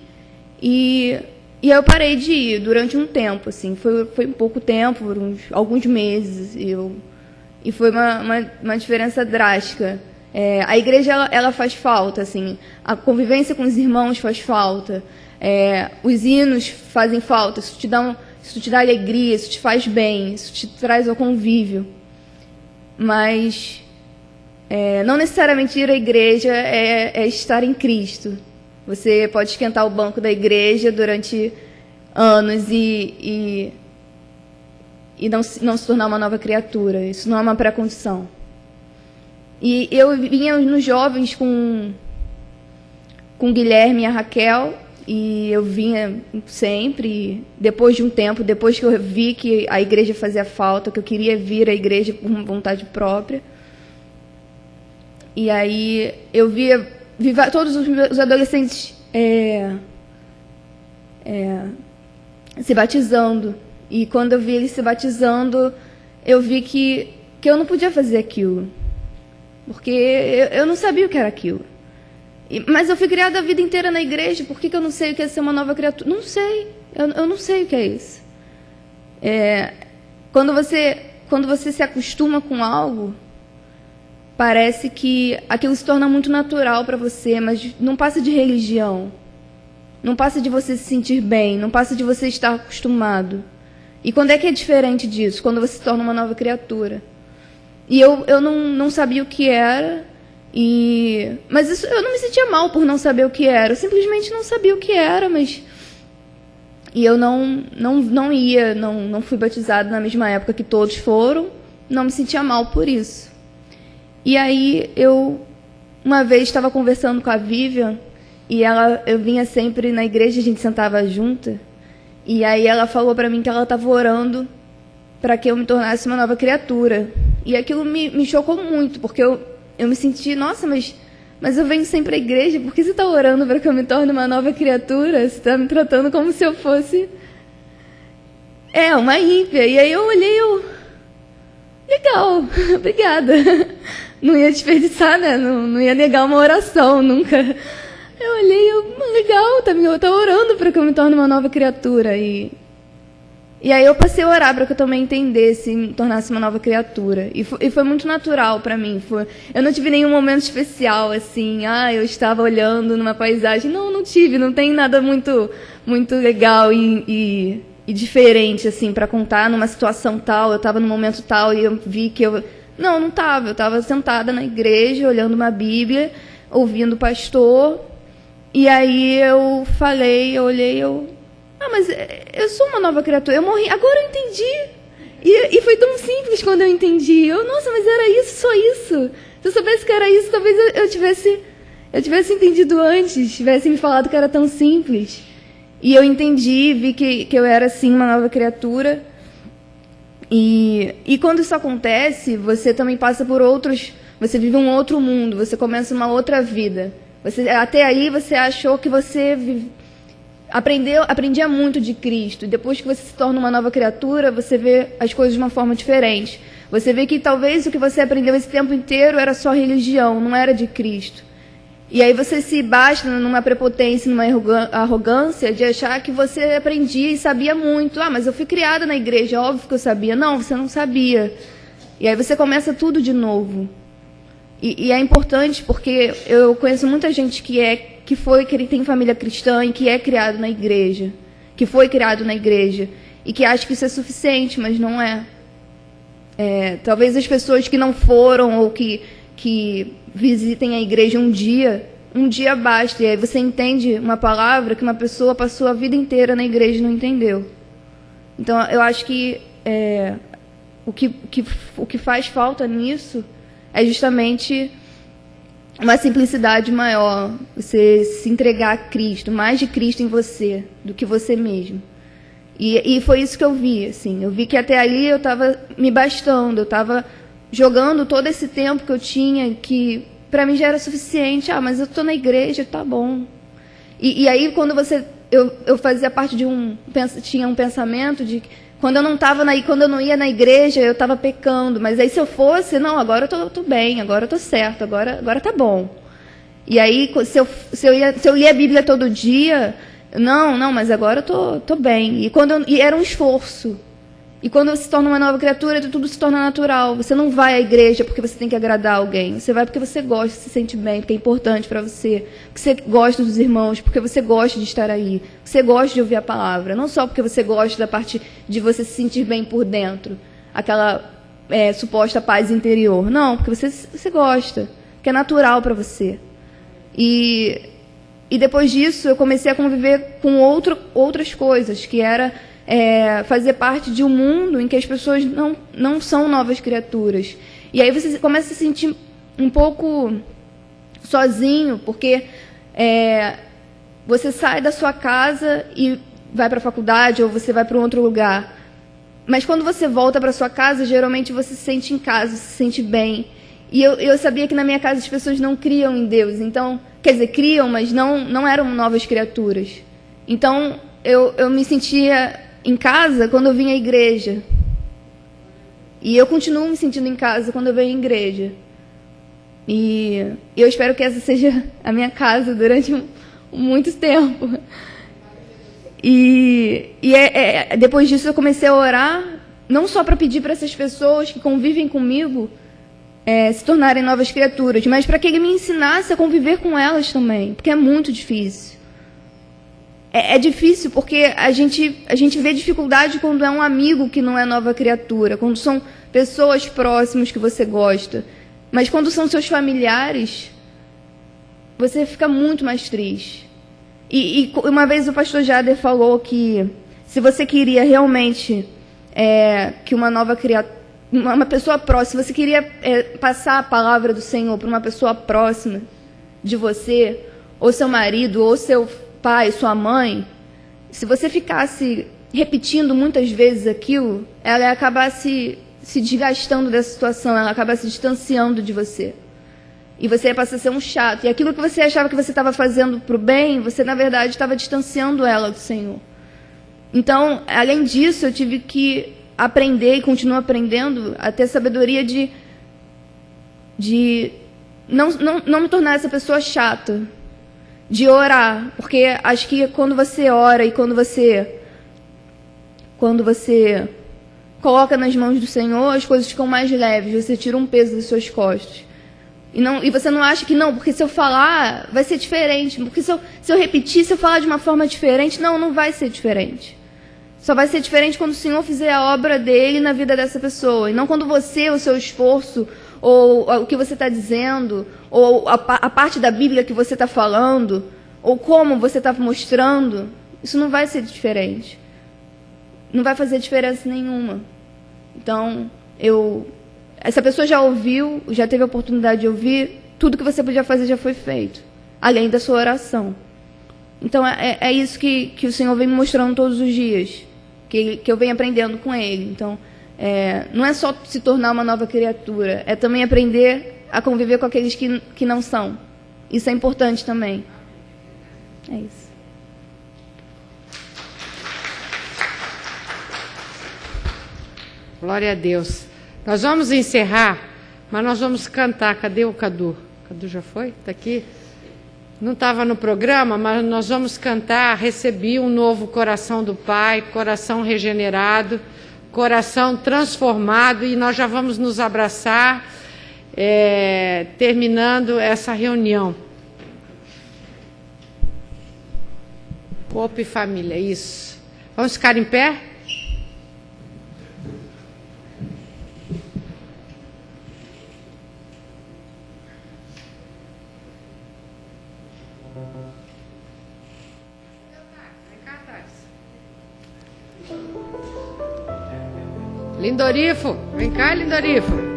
E aí eu parei de ir durante um tempo, assim, foi um pouco tempo, por alguns meses, e foi uma diferença drástica. A igreja, ela faz falta, assim, a convivência com os irmãos faz falta, os hinos fazem falta, isso te dá alegria, isso te faz bem, isso te traz ao convívio. Mas não necessariamente ir à igreja é estar em Cristo. Você pode esquentar o banco da igreja durante anos e não se tornar uma nova criatura. Isso não é uma pré-condição. E eu vinha nos jovens com o Guilherme e a Raquel, e eu vinha sempre. Depois de um tempo, depois que eu vi que a igreja fazia falta, que eu queria vir à igreja por vontade própria, e aí eu vi todos os adolescentes se batizando. E quando eu vi eles se batizando, eu vi que eu não podia fazer aquilo, porque eu não sabia o que era aquilo. Mas eu fui criada a vida inteira na igreja, por que eu não sei o que é ser uma nova criatura? Não sei, eu não sei o que é isso. Quando você se acostuma com algo, parece que aquilo se torna muito natural para você, mas não passa de religião. Não passa de você se sentir bem, não passa de você estar acostumado. E quando é que é diferente disso? Quando você se torna uma nova criatura. E eu não sabia o que era, mas isso, eu não me sentia mal por não saber o que era. Eu simplesmente não sabia o que era, e eu não fui batizada na mesma época que todos foram, não me sentia mal por isso. E aí uma vez estava conversando com a Vivian, e eu vinha sempre na igreja, a gente sentava junta, e aí ela falou para mim que ela estava orando para que eu me tornasse uma nova criatura. E aquilo me chocou muito, porque eu me senti, nossa, mas eu venho sempre à igreja, por que você está orando para que eu me torne uma nova criatura? Você está me tratando como se eu fosse uma ímpia. E aí eu olhei, legal, obrigada. Não ia desperdiçar, né? Não ia negar uma oração, nunca. Eu olhei, legal, tá orando para que eu me torne uma nova criatura. E aí eu passei a orar para que eu também entendesse e me tornasse uma nova criatura. E foi muito natural para mim. Eu não tive nenhum momento especial, assim, eu estava olhando numa paisagem. Não tive, não tem nada muito, muito legal e diferente, assim, para contar numa situação tal. Eu estava num momento tal e eu vi que não estava. Eu estava sentada na igreja, olhando uma Bíblia, ouvindo o pastor. E aí eu olhei, mas eu sou uma nova criatura, eu morri, agora eu entendi. E foi tão simples quando eu entendi. Nossa, mas era isso, só isso. Se eu soubesse que era isso, talvez eu tivesse eu tivesse entendido antes, tivesse me falado que era tão simples. E eu entendi, vi que eu era, sim, uma nova criatura. E quando isso acontece, você também passa por outros... Você vive um outro mundo, você começa uma outra vida. Até aí você achou que você aprendia muito de Cristo. E depois que você se torna uma nova criatura, você vê as coisas de uma forma diferente. Você vê que talvez o que você aprendeu esse tempo inteiro era só religião, não era de Cristo. E aí você se basta numa prepotência, numa arrogância de achar que você aprendia e sabia muito. Ah, mas eu fui criada na igreja, óbvio que eu sabia. Não, você não sabia. E aí você começa tudo de novo. E é importante porque eu conheço muita gente que tem família cristã e que é criado na igreja, que foi criado na igreja, e que acha que isso é suficiente, mas não é. Talvez as pessoas que não foram ou que visitem a igreja um dia basta. E aí você entende uma palavra que uma pessoa passou a vida inteira na igreja e não entendeu. Então, eu acho que o que faz falta nisso é justamente uma simplicidade maior. Você se entregar a Cristo, mais de Cristo em você do que você mesmo. E foi isso que eu vi, assim. Eu vi que até ali eu estava me bastando, eu estava jogando todo esse tempo que eu tinha, que para mim já era suficiente. Ah, mas eu estou na igreja, tá bom. E aí, quando eu fazia parte tinha um pensamento de quando eu não ia na igreja, eu estava pecando. Mas aí se eu fosse, não, agora eu tô bem, agora eu tô certo, agora tá bom. E aí, se eu lia a Bíblia todo dia, não, mas agora eu tô bem. E era um esforço. E quando você se torna uma nova criatura, tudo se torna natural. Você não vai à igreja porque você tem que agradar alguém. Você vai porque você gosta, se sente bem, porque é importante para você. Porque você gosta dos irmãos, porque você gosta de estar aí. Porque você gosta de ouvir a palavra. Não só porque você gosta da parte de você se sentir bem por dentro. Aquela suposta paz interior. Não, porque você gosta. Porque é natural para você. E depois disso, eu comecei a conviver com outras coisas, que era... fazer parte de um mundo em que as pessoas não são novas criaturas. E aí você começa a se sentir um pouco sozinho, porque você sai da sua casa e vai para a faculdade, ou você vai para um outro lugar. Mas quando você volta para a sua casa, geralmente você se sente em casa, se sente bem. E eu sabia que na minha casa as pessoas não criam em Deus. Então, quer dizer, criam, mas não eram novas criaturas. Então, eu me sentia em casa quando eu vinha à igreja. E eu continuo me sentindo em casa quando eu venho à igreja. E eu espero que essa seja a minha casa durante muito tempo. E depois disso eu comecei a orar, não só para pedir para essas pessoas que convivem comigo se tornarem novas criaturas, mas para que ele me ensinasse a conviver com elas também, porque é muito difícil. É difícil porque a gente vê dificuldade quando é um amigo que não é nova criatura, quando são pessoas próximas que você gosta. Mas quando são seus familiares, você fica muito mais triste. E uma vez o pastor Jader falou que se você queria realmente que uma nova criatura, uma pessoa próxima, se você queria passar a palavra do Senhor para uma pessoa próxima de você, ou seu marido, ou seu pai, sua mãe, se você ficasse repetindo muitas vezes aquilo, ela ia acabar se desgastando dessa situação, ela ia acabar se distanciando de você. E você ia passar a ser um chato. E aquilo que você achava que você estava fazendo para o bem, você, na verdade, estava distanciando ela do Senhor. Então, além disso, eu tive que aprender, e continuo aprendendo, a ter sabedoria de não me tornar essa pessoa chata, de orar, porque acho que quando você ora e quando você coloca nas mãos do Senhor, as coisas ficam mais leves, você tira um peso das suas costas. E você não acha que não, porque se eu falar, vai ser diferente, porque se eu repetir, se eu falar de uma forma diferente, não vai ser diferente. Só vai ser diferente quando o Senhor fizer a obra dele na vida dessa pessoa, e não quando você, o seu esforço, ou o que você está dizendo, ou a parte da Bíblia que você está falando, ou como você está mostrando, isso não vai ser diferente. Não vai fazer diferença nenhuma. Então, essa pessoa já ouviu, já teve a oportunidade de ouvir, tudo que você podia fazer já foi feito. além da sua oração. Então, é isso que o Senhor vem me mostrando todos os dias, que eu venho aprendendo com Ele. Então, não é só se tornar uma nova criatura, é também aprender a conviver com aqueles que não são. Isso é importante também. É isso. Glória a Deus. Nós vamos encerrar, mas nós vamos cantar. Cadê o Cadu? Cadu já foi? Está aqui? Não estava no programa, mas nós vamos cantar. Recebi um novo coração do Pai, coração regenerado, coração transformado, e nós já vamos nos abraçar, terminando essa reunião. Corpo e família, isso. Vamos ficar em pé? Lindorifo, vem cá, Lindorifo.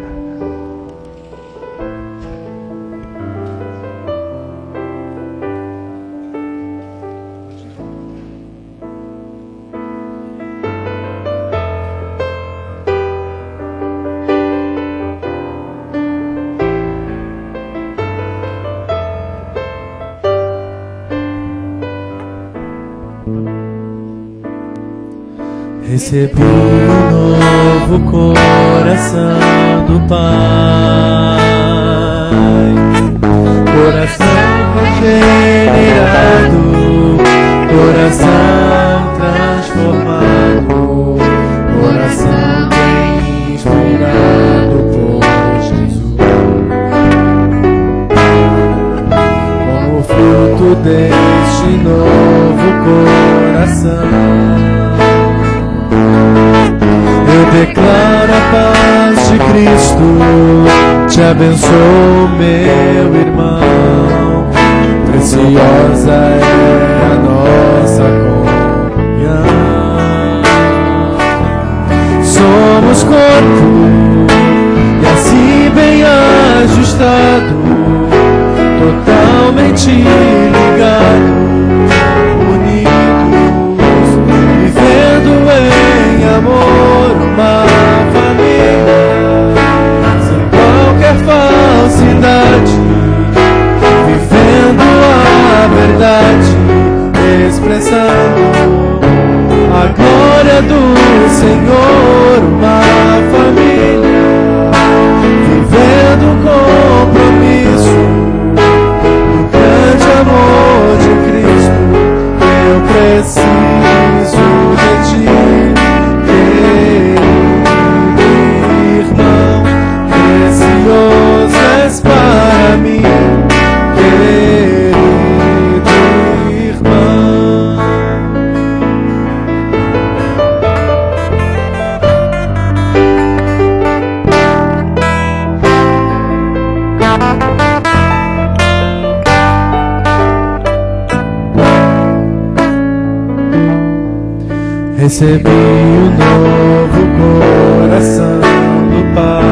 Recebi um novo coração do Pai, coração regenerado, coração transformado, coração inspirado por Jesus. Como fruto deste novo coração, eu declaro a paz de Cristo, te abençoo, meu irmão. Preciosa é a nossa comunhão. Somos corpo e assim bem ajustado, totalmente ligado, unidos, vivendo em amor, uma família, sem qualquer falsidade, vivendo a verdade, expressando a glória do Senhor, uma família, vivendo o compromisso do grande amor de Cristo. Eu preciso de ti, precioso és para mim, querido irmão. Recebi um novo coração do Pai,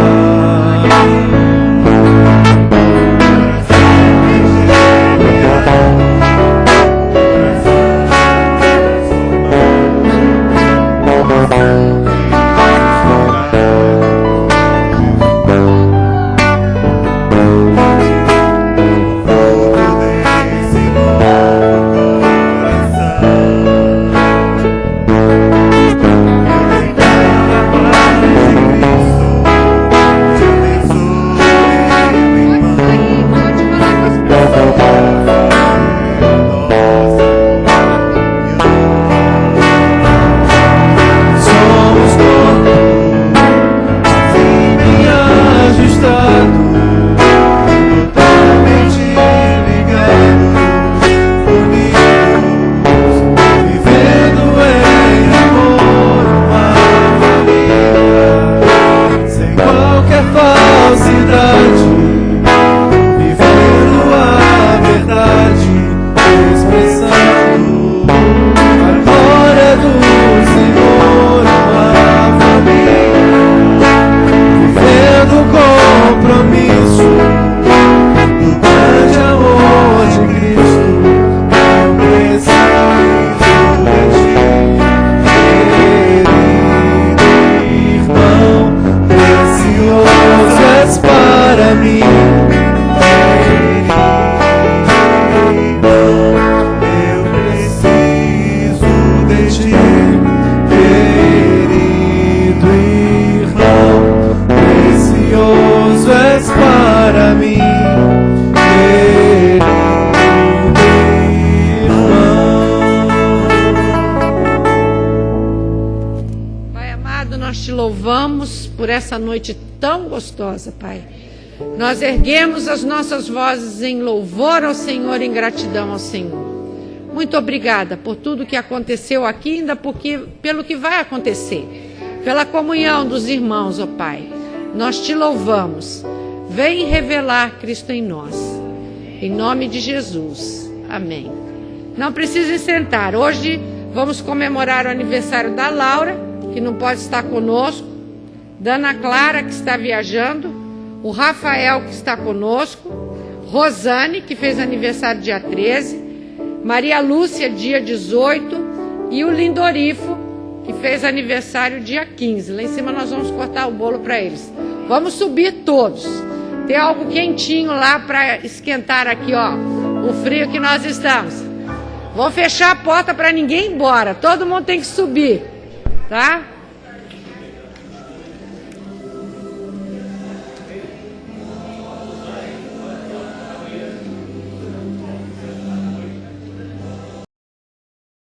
amado, nós te louvamos por essa noite tão gostosa, Pai. Nós erguemos as nossas vozes em louvor ao Senhor, em gratidão ao Senhor. Muito obrigada por tudo que aconteceu aqui, ainda pelo que vai acontecer, pela comunhão dos irmãos, ó Pai. Nós te louvamos. Vem revelar Cristo em nós. Em nome de Jesus. Amém. Não precisem sentar. Hoje vamos comemorar o aniversário da Laura, que não pode estar conosco, da Ana Clara, que está viajando, o Rafael, que está conosco, Rosane, que fez aniversário dia 13, Maria Lúcia, dia 18, e o Lindorifo, que fez aniversário dia 15. Lá em cima nós vamos cortar o bolo para eles. Vamos subir todos. Tem algo quentinho lá para esquentar aqui, ó, o frio que nós estamos. Vou fechar a porta para ninguém ir embora. Todo mundo tem que subir, tá?